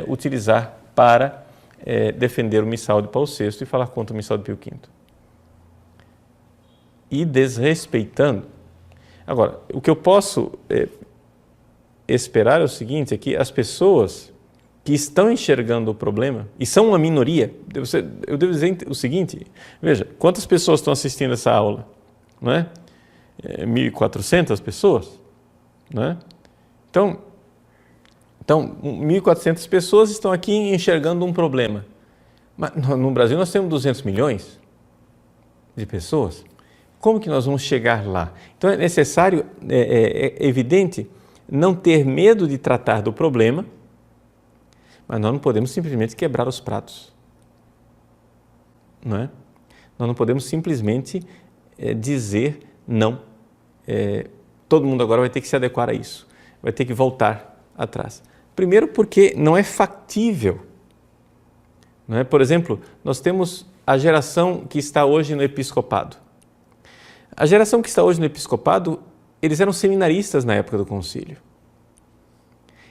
S1: utilizar para defender o missal de Paulo VI e falar contra o missal de Pio V. E desrespeitando. Agora, o que eu posso esperar é o seguinte, é que as pessoas que estão enxergando o problema, e são uma minoria, eu devo dizer o seguinte, veja, quantas pessoas estão assistindo essa aula? Não é? 1.400 pessoas? Não é? Então, 1.400 pessoas estão aqui enxergando um problema. Mas no Brasil nós temos 200 milhões de pessoas. Como que nós vamos chegar lá? Então é necessário, é evidente, não ter medo de tratar do problema, mas nós não podemos simplesmente quebrar os pratos. Não é? Nós não podemos simplesmente dizer não. Todo mundo agora vai ter que se adequar a isso, vai ter que voltar atrás. Primeiro porque não é factível. Não é? Por exemplo, nós temos a geração que está hoje no episcopado. A geração que está hoje no episcopado, eles eram seminaristas na época do concílio.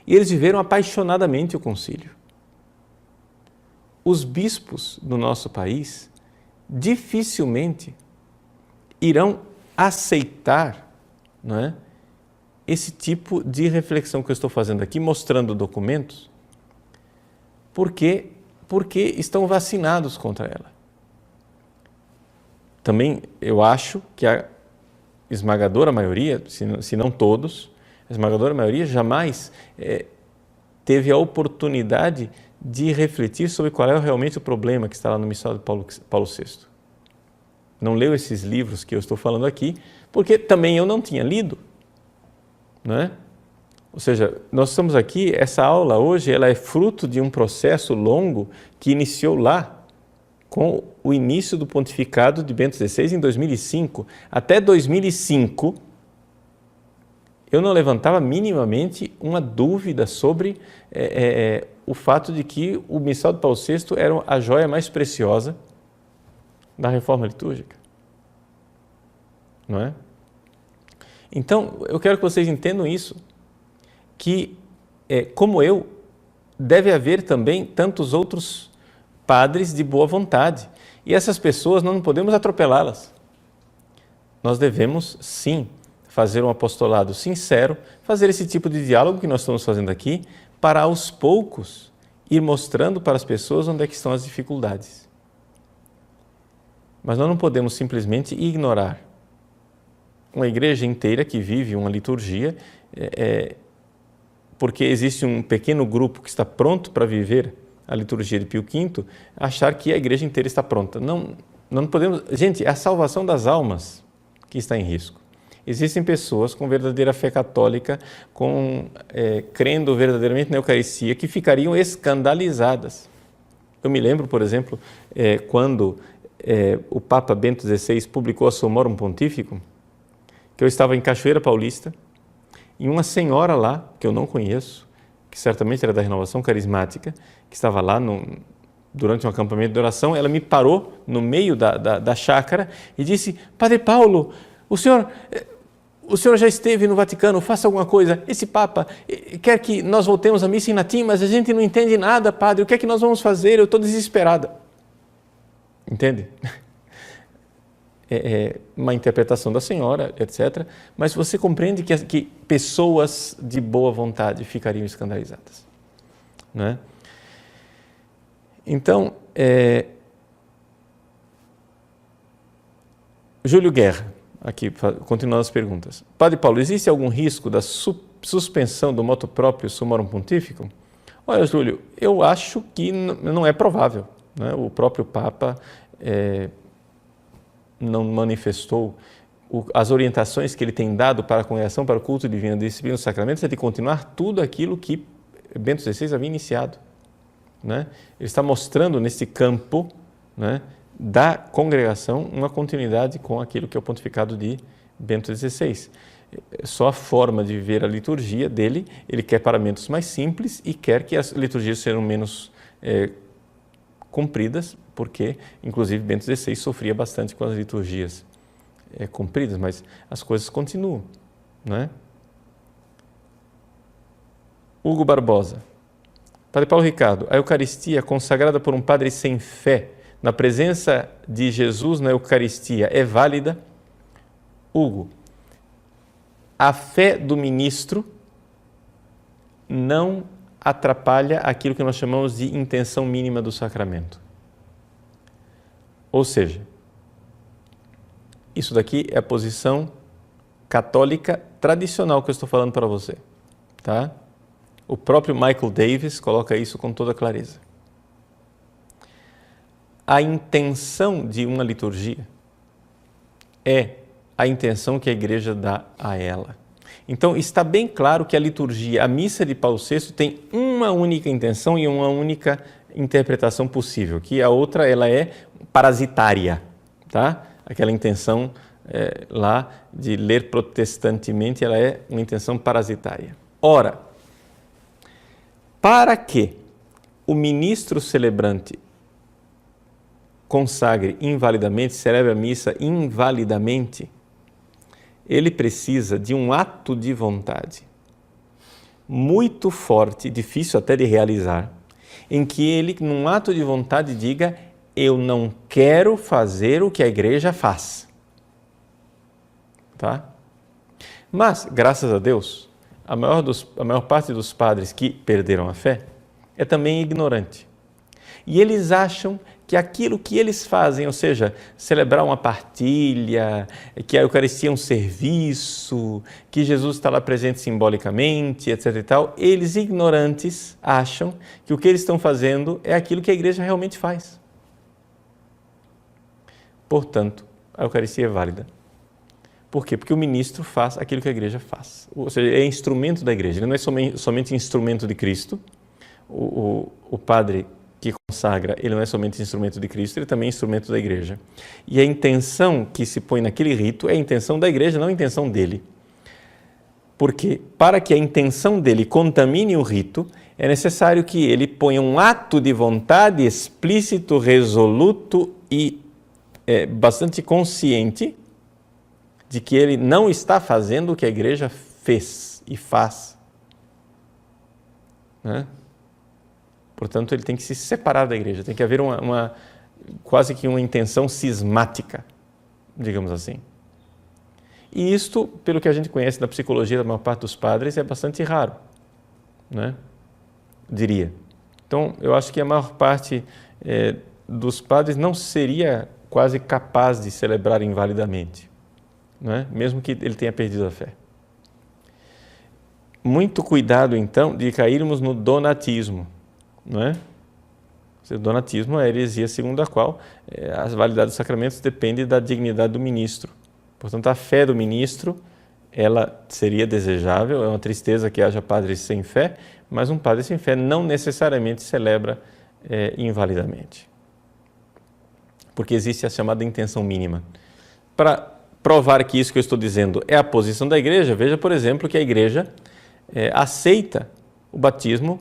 S1: E eles viveram apaixonadamente o concílio. Os bispos do nosso país dificilmente irão aceitar, não é, esse tipo de reflexão que eu estou fazendo aqui, mostrando documentos, porque estão vacinados contra ela. Também eu acho que a esmagadora maioria, se não todos, a esmagadora maioria jamais teve a oportunidade de refletir sobre qual é realmente o problema que está lá no Missal de Paulo VI. Não leu esses livros que eu estou falando aqui, porque também eu não tinha lido, não é? Ou seja, nós estamos aqui, essa aula hoje, ela é fruto de um processo longo que iniciou lá, com o início do pontificado de Bento XVI em 2005. Até 2005, eu não levantava minimamente uma dúvida sobre o fato de que o Missal de Paulo VI era a joia mais preciosa da reforma litúrgica. Não é? Então, eu quero que vocês entendam isso, que, como eu, deve haver também tantos outros padres de boa vontade. E essas pessoas nós não podemos atropelá-las. Nós devemos, sim, fazer um apostolado sincero, fazer esse tipo de diálogo que nós estamos fazendo aqui, para aos poucos ir mostrando para as pessoas onde é que estão as dificuldades. Mas nós não podemos simplesmente ignorar uma igreja inteira que vive uma liturgia, porque existe um pequeno grupo que está pronto para viver a liturgia de Pio V, achar que a igreja inteira está pronta. Não podemos... Gente, é a salvação das almas que está em risco. Existem pessoas com verdadeira fé católica, crendo verdadeiramente na Eucaristia, que ficariam escandalizadas. Eu me lembro, por exemplo, quando o Papa Bento XVI publicou a Summorum Pontificum, que eu estava em Cachoeira Paulista, e uma senhora lá, que eu não conheço, que certamente era da Renovação Carismática, que estava lá durante um acampamento de oração, ela me parou no meio da chácara e disse: Padre Paulo, o senhor já esteve no Vaticano, faça alguma coisa. Esse Papa quer que nós voltemos à missa em latim, mas a gente não entende nada, padre. O que é que nós vamos fazer? Eu estou desesperada. Entende? Uma interpretação da senhora, etc. Mas você compreende que pessoas de boa vontade ficariam escandalizadas. Não é? Então, Júlio Guerra, aqui, continuando as perguntas. Padre Paulo, existe algum risco da suspensão do motu proprio Summorum Pontificum? Olha, Júlio, eu acho que não é provável. Né? O próprio Papa não manifestou as orientações que ele tem dado para a congregação, para o culto divino, a disciplina dos sacramentos, é de continuar tudo aquilo que Bento XVI havia iniciado. Né? Ele está mostrando nesse campo, né, da congregação uma continuidade com aquilo que é o pontificado de Bento XVI. Só a forma de viver a liturgia dele, ele quer paramentos mais simples e quer que as liturgias sejam menos compridas, porque, inclusive, Bento XVI sofria bastante com as liturgias compridas, mas as coisas continuam. Não é? Hugo Barbosa. Padre Paulo Ricardo, a Eucaristia consagrada por um padre sem fé, na presença de Jesus na Eucaristia, é válida? Hugo, a fé do ministro não atrapalha aquilo que nós chamamos de intenção mínima do sacramento. Ou seja, isso daqui é a posição católica tradicional que eu estou falando para você, tá? O próprio Michael Davis coloca isso com toda clareza. A intenção de uma liturgia é a intenção que a igreja dá a ela. Então, está bem claro que a liturgia, a missa de Paulo VI, tem uma única intenção e uma única interpretação possível, que a outra ela é parasitária, tá? Aquela intenção lá de ler protestantemente, ela é uma intenção parasitária. Ora, para que o ministro celebrante consagre invalidamente, celebre a missa invalidamente, ele precisa de um ato de vontade muito forte, difícil até de realizar, em que ele, num ato de vontade, diga: eu não quero fazer o que a igreja faz. Tá? Mas, graças a Deus, a maior parte dos padres que perderam a fé é também ignorante. E eles acham que aquilo que eles fazem, ou seja, celebrar uma partilha, que a Eucaristia é um serviço, que Jesus está lá presente simbolicamente, etc. e tal, eles ignorantes acham que o que eles estão fazendo é aquilo que a igreja realmente faz. Portanto, a Eucaristia é válida. Por quê? Porque o ministro faz aquilo que a igreja faz. Ou seja, é instrumento da igreja, ele não é somente instrumento de Cristo. O padre que consagra, ele não é somente instrumento de Cristo, ele também é instrumento da igreja. E a intenção que se põe naquele rito é a intenção da igreja, não a intenção dele. Porque para que a intenção dele contamine o rito, é necessário que ele ponha um ato de vontade explícito, resoluto e bastante consciente de que ele não está fazendo o que a igreja fez e faz. Né? Portanto, ele tem que se separar da igreja, tem que haver quase que uma intenção cismática, digamos assim. E isto, pelo que a gente conhece da psicologia da maior parte dos padres, é bastante raro, né? Diria. Então, eu acho que a maior parte dos padres não seria quase capaz de celebrar invalidamente, né? Mesmo que ele tenha perdido a fé. Muito cuidado, então, de cairmos no donatismo. Não é? O donatismo é a heresia segundo a qual a validade dos sacramentos depende da dignidade do ministro. Portanto, a fé do ministro, ela seria desejável, é uma tristeza que haja padres sem fé, mas um padre sem fé não necessariamente celebra invalidamente. Porque existe a chamada intenção mínima. Para provar que isso que eu estou dizendo é a posição da igreja, veja, por exemplo, que a igreja aceita o batismo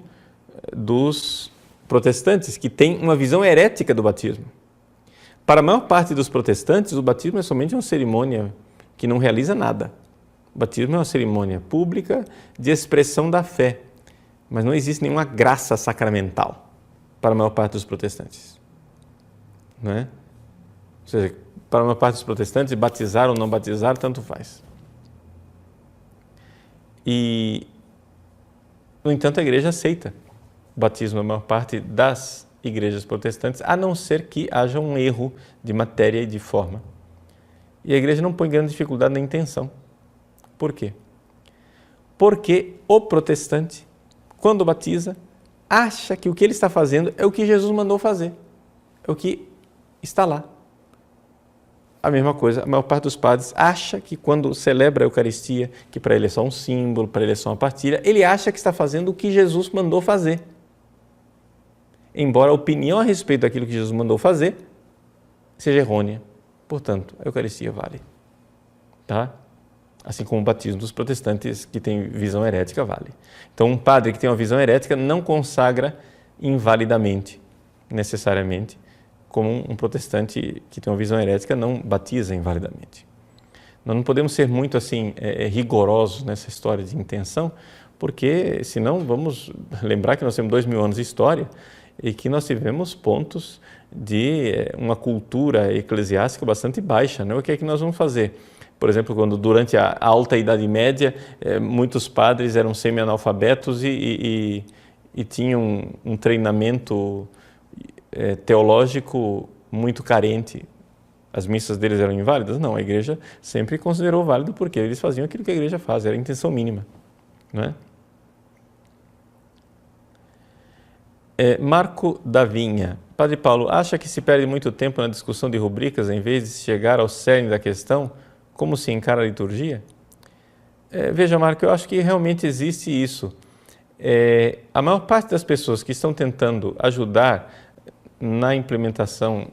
S1: dos protestantes, que têm uma visão herética do batismo. Para a maior parte dos protestantes, o batismo é somente uma cerimônia que não realiza nada. O batismo é uma cerimônia pública de expressão da fé, mas não existe nenhuma graça sacramental para a maior parte dos protestantes. Não é? Ou seja, para a maior parte dos protestantes, batizar ou não batizar, tanto faz. E, no entanto, a igreja aceita o batismo na maior parte das igrejas protestantes, a não ser que haja um erro de matéria e de forma. E a igreja não põe grande dificuldade na intenção. Por quê? Porque o protestante, quando batiza, acha que o que ele está fazendo é o que Jesus mandou fazer, é o que está lá. A mesma coisa, a maior parte dos padres acha que quando celebra a Eucaristia, que para ele é só um símbolo, para ele é só uma partilha, ele acha que está fazendo o que Jesus mandou fazer. Embora a opinião a respeito daquilo que Jesus mandou fazer seja errônea. Portanto, a Eucaristia vale. Tá? Assim como o batismo dos protestantes que têm visão herética vale. Então, um padre que tem uma visão herética não consagra invalidamente, necessariamente, como um protestante que tem uma visão herética não batiza invalidamente. Nós não podemos ser muito assim rigorosos nessa história de intenção, porque senão vamos lembrar que nós temos 2000 anos de história e que nós tivemos pontos de uma cultura eclesiástica bastante baixa, né? O que é que nós vamos fazer? Por exemplo, quando durante a Alta Idade Média, muitos padres eram semi-analfabetos e tinham um treinamento teológico muito carente. As missas deles eram inválidas? Não, a igreja sempre considerou válido porque eles faziam aquilo que a igreja faz, era a intenção mínima, não é? Marco da Vinha. Padre Paulo, acha que se perde muito tempo na discussão de rubricas em vez de chegar ao cerne da questão, como se encara a liturgia? Veja, Marco, eu acho que realmente existe isso. A maior parte das pessoas que estão tentando ajudar na implementação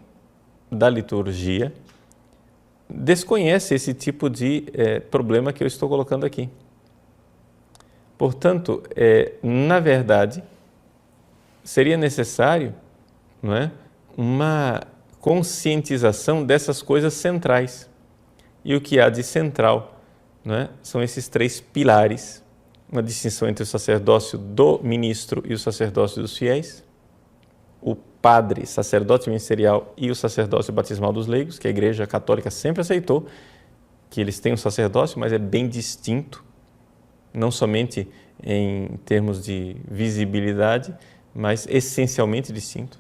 S1: da liturgia desconhece esse tipo de problema que eu estou colocando aqui. Portanto, na verdade, seria necessário, não é, uma conscientização dessas coisas centrais. E o que há de central, não é, são esses 3 pilares, uma distinção entre o sacerdócio do ministro e o sacerdócio dos fiéis, o padre, sacerdote ministerial e o sacerdócio batismal dos leigos, que a Igreja Católica sempre aceitou, que eles têm um sacerdócio, mas é bem distinto, não somente em termos de visibilidade, mas essencialmente distinto.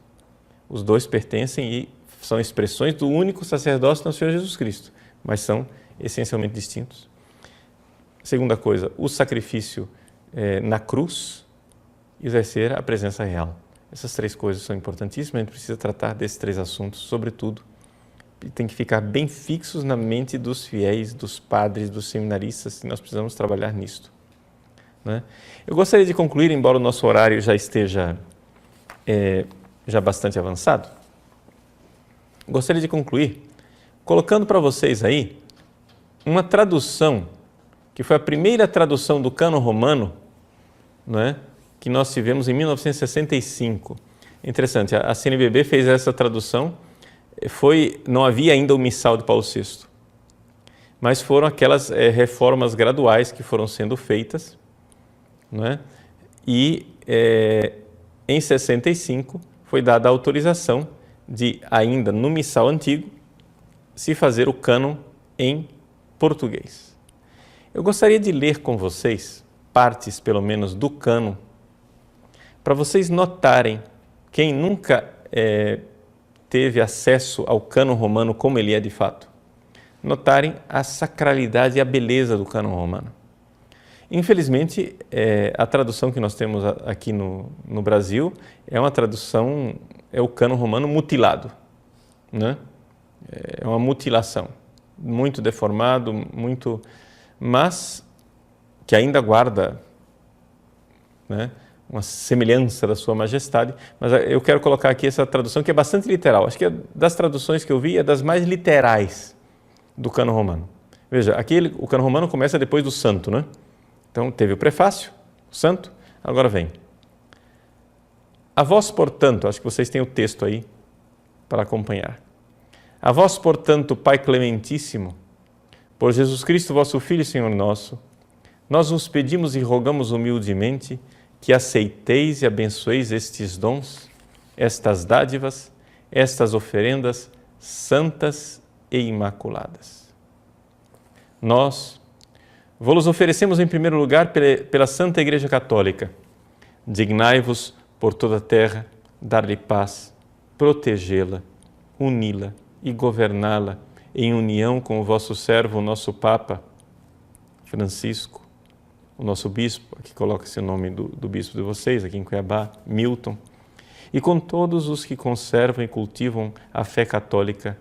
S1: Os dois pertencem e são expressões do único sacerdócio do Senhor Jesus Cristo, mas são essencialmente distintos. Segunda coisa, o sacrifício na cruz e exercer a presença real. Essas 3 coisas são importantíssimas, a gente precisa tratar desses 3 assuntos, sobretudo. E tem que ficar bem fixos na mente dos fiéis, dos padres, dos seminaristas, e nós precisamos trabalhar nisto. Né? Eu gostaria de concluir, embora o nosso horário já esteja já bastante avançado, gostaria de concluir colocando para vocês aí uma tradução, que foi a primeira tradução do cânon romano, não é? Que nós tivemos em 1965. Interessante, a CNBB fez essa tradução, não havia ainda o Missal de Paulo VI, mas foram aquelas reformas graduais que foram sendo feitas, não é? E em 65 foi dada a autorização de, ainda no Missal antigo, se fazer o cânon em português. Eu gostaria de ler com vocês partes, pelo menos, do cânon, para vocês notarem, quem nunca teve acesso ao cânon romano como ele é de fato, notarem a sacralidade e a beleza do cânon romano. Infelizmente, a tradução que nós temos aqui no Brasil é uma tradução, é o cânon romano mutilado, né? É uma mutilação, muito deformado, mas que ainda guarda, né, uma semelhança da sua majestade, mas eu quero colocar aqui essa tradução que é bastante literal. Acho que das traduções que eu vi é das mais literais do cânon romano. Veja, aqui o cânon romano começa depois do santo, né? Então teve o prefácio, o santo, agora vem. A vós, portanto, acho que vocês têm o texto aí para acompanhar. A vós, portanto, Pai Clementíssimo, por Jesus Cristo, vosso Filho e Senhor nosso, nós vos pedimos e rogamos humildemente que aceiteis e abençoeis estes dons, estas dádivas, estas oferendas santas e imaculadas. Nós vos oferecemos em primeiro lugar pela Santa Igreja Católica. Dignai-vos por toda a terra dar-lhe paz, protegê-la, uni-la e governá-la em união com o vosso servo, o nosso Papa Francisco, o nosso bispo, aqui coloca-se o nome do bispo de vocês, aqui em Cuiabá, Milton, e com todos os que conservam e cultivam a fé católica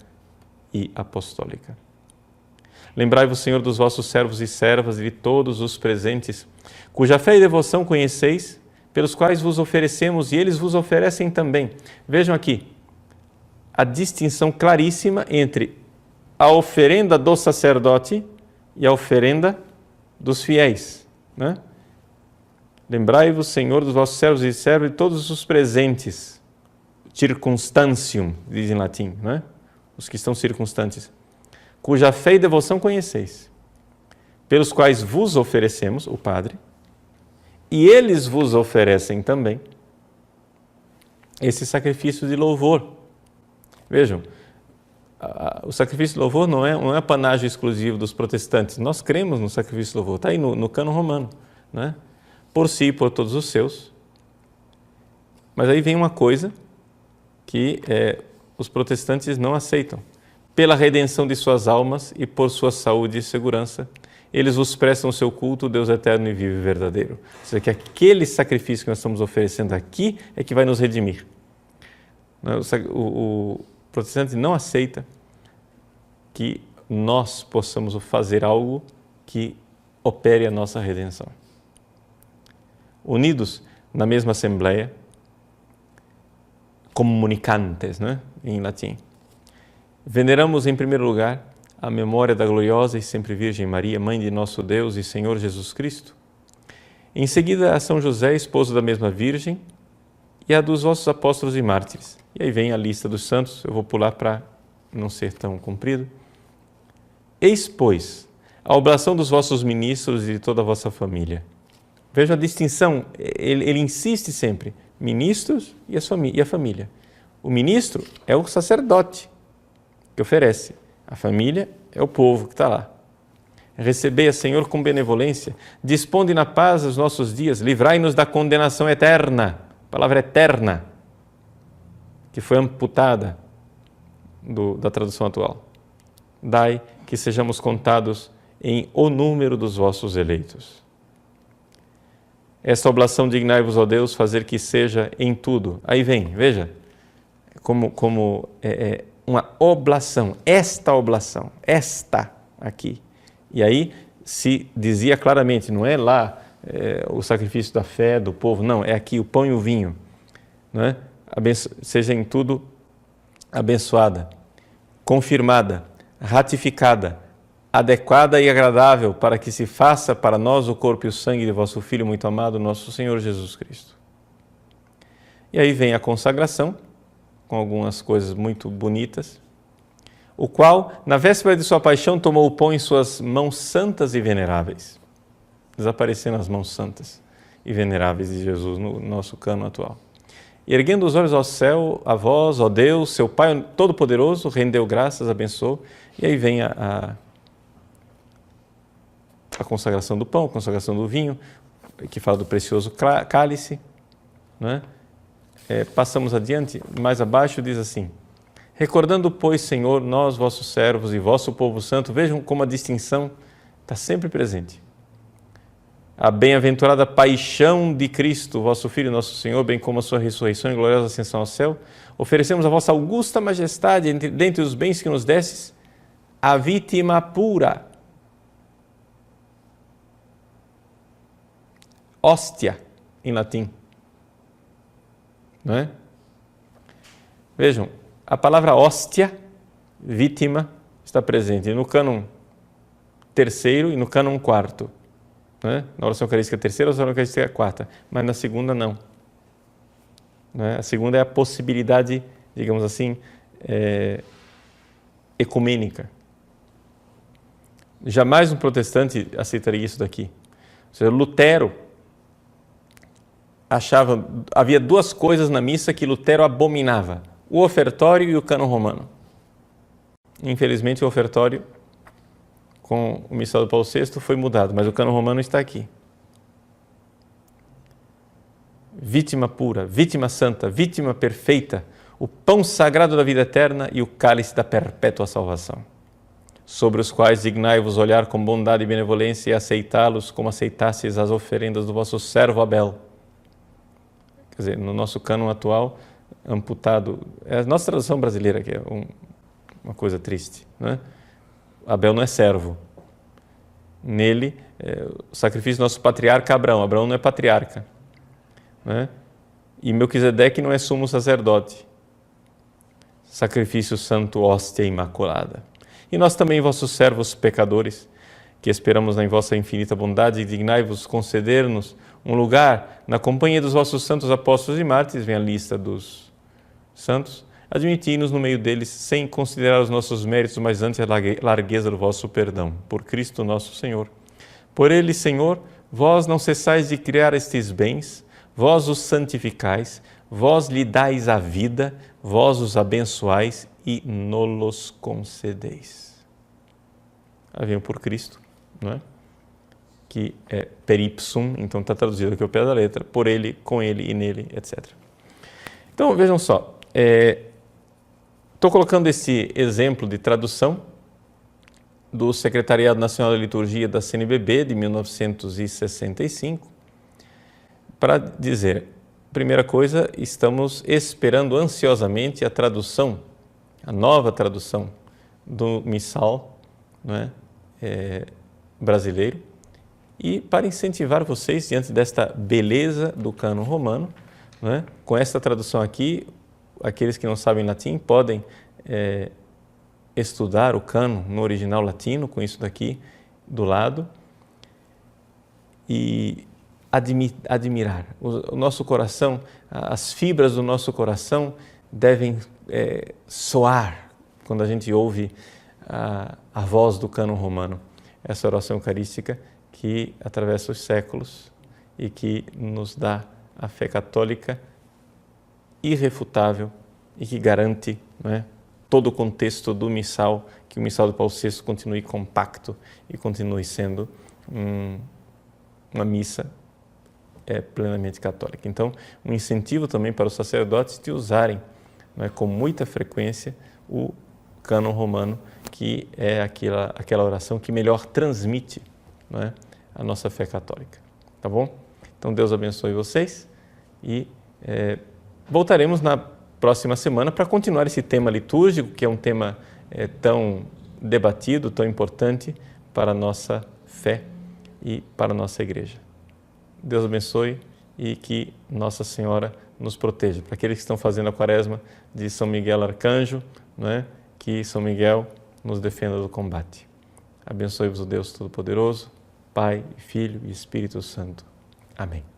S1: e apostólica. Lembrai-vos, Senhor, dos vossos servos e servas e de todos os presentes, cuja fé e devoção conheceis, pelos quais vos oferecemos e eles vos oferecem também. Vejam aqui a distinção claríssima entre a oferenda do sacerdote e a oferenda dos fiéis, né? Lembrai-vos, Senhor, dos vossos servos e servas e todos os presentes, circunstantium, diz em latim, né? Os que estão circunstantes, cuja fé e devoção conheceis, pelos quais vos oferecemos, o Padre, e eles vos oferecem também esse sacrifício de louvor. Vejam, o sacrifício de louvor não é panágio exclusivo dos protestantes. Nós cremos no sacrifício de louvor, está aí no cânon romano, né? Por si e por todos os seus. Mas aí vem uma coisa que os protestantes não aceitam. Pela redenção de suas almas e por sua saúde e segurança, eles vos prestam o seu culto, Deus eterno e vivo e verdadeiro. Ou seja, que aquele sacrifício que nós estamos oferecendo aqui é que vai nos redimir. O protestante não aceita que nós possamos fazer algo que opere a nossa redenção. Unidos na mesma Assembleia, comunicantes, né? Em latim. Veneramos, em primeiro lugar, a memória da gloriosa e sempre Virgem Maria, Mãe de nosso Deus e Senhor Jesus Cristo. Em seguida, a São José, esposo da mesma Virgem, e a dos vossos apóstolos e mártires. E aí vem a lista dos santos, eu vou pular para não ser tão comprido. Eis, pois, a oblação dos vossos ministros e de toda a vossa família. Veja a distinção, ele insiste sempre, ministros e a família. O ministro é o sacerdote que oferece, a família é o povo que está lá. Recebei, Senhor, com benevolência, disponde na paz os nossos dias, livrai-nos da condenação eterna, a palavra eterna, que foi amputada da tradução atual. Dai que sejamos contados em o número dos vossos eleitos. Esta oblação dignai-vos, ó Deus, fazer que seja em tudo. Aí vem, veja, como uma oblação, esta aqui. E aí se dizia claramente, não é lá o sacrifício da fé do povo, não, é aqui o pão e o vinho. Não é? Seja em tudo abençoada, confirmada, ratificada, adequada e agradável, para que se faça para nós o corpo e o sangue de vosso Filho muito amado, nosso Senhor Jesus Cristo. E aí vem a consagração, com algumas coisas muito bonitas, o qual, na véspera de sua paixão, tomou o pão em suas mãos santas e veneráveis. Desaparecendo as mãos santas e veneráveis de Jesus no nosso cânon atual. E erguendo os olhos ao céu, a vós, ó Deus, seu Pai Todo-Poderoso, rendeu graças, abençoou, e aí vem a consagração do pão, a consagração do vinho, que fala do precioso cálice. Né? Passamos adiante, mais abaixo diz assim, recordando, pois, Senhor, nós, vossos servos e vosso povo santo, vejam como a distinção está sempre presente. A bem-aventurada paixão de Cristo, vosso Filho, nosso Senhor, bem como a sua ressurreição e gloriosa ascensão ao céu, oferecemos a vossa augusta majestade, dentre os bens que nos destes, a vítima pura, hóstia, em latim. Não é? Vejam, a palavra hóstia, vítima, está presente no cânon terceiro e no cânon quarto. Não é? Na oração eucarística terceira, na oração eucarística quarta, mas na segunda não. Não é? A segunda é a possibilidade, digamos assim, ecumênica. Jamais um protestante aceitaria isso daqui. Ou seja, Lutero havia duas coisas na missa que Lutero abominava, o ofertório e o cânon romano. Infelizmente o ofertório, com o missal do Paulo VI, foi mudado, mas o cânon romano está aqui. Vítima pura, vítima santa, vítima perfeita, o pão sagrado da vida eterna e o cálice da perpétua salvação, sobre os quais dignai-vos olhar com bondade e benevolência e aceitá-los como aceitasseis as oferendas do vosso servo Abel. Quer dizer, no nosso cânon atual, amputado, é a nossa tradução brasileira, que é uma coisa triste, né? Abel não é servo. Nele, o sacrifício do nosso patriarca Abraão. Abraão não é patriarca. Né? E Melquisedeque não é sumo sacerdote. Sacrifício santo, hóstia imaculada. E nós também, vossos servos pecadores, que esperamos em vossa infinita bondade, dignai-vos conceder-nos um lugar na companhia dos vossos santos apóstolos e mártires, vem a lista dos santos, admiti-nos no meio deles, sem considerar os nossos méritos, mas antes a largueza do vosso perdão, por Cristo nosso Senhor. Por ele, Senhor, vós não cessais de criar estes bens, vós os santificais, vós lhe dais a vida, vós os abençoais e nolos concedeis. Vem por Cristo, não é? Que é per ipsum, então está traduzido aqui ao pé da letra, por ele, com ele e nele, etc. Então, vejam só, estou colocando esse exemplo de tradução do Secretariado Nacional de Liturgia da CNBB de 1965 para dizer, primeira coisa, estamos esperando ansiosamente a tradução, a nova tradução do missal não é? Brasileiro, e para incentivar vocês diante desta beleza do cânon romano, não é? Com esta tradução aqui, aqueles que não sabem latim podem estudar o cânon no original latino, com isso daqui do lado, e admirar. O nosso coração, as fibras do nosso coração devem soar quando a gente ouve a voz do cânon romano, essa oração eucarística que atravessa os séculos e que nos dá a fé católica irrefutável e que garante, não é, todo o contexto do missal, que o missal do Paulo VI continue compacto e continue sendo uma missa plenamente católica. Então, um incentivo também para os sacerdotes de usarem, não é, com muita frequência o cânon romano, que é aquela oração que melhor transmite, não é, a nossa fé católica. Tá bom? Então, Deus abençoe vocês e voltaremos na próxima semana para continuar esse tema litúrgico, que é um tema tão debatido, tão importante para a nossa fé e para a nossa igreja. Deus abençoe e que Nossa Senhora nos proteja. Para aqueles que estão fazendo a quaresma de São Miguel Arcanjo, não é? Que São Miguel nos defenda do combate. Abençoe-vos o Deus Todo-Poderoso, Pai, Filho e Espírito Santo. Amém.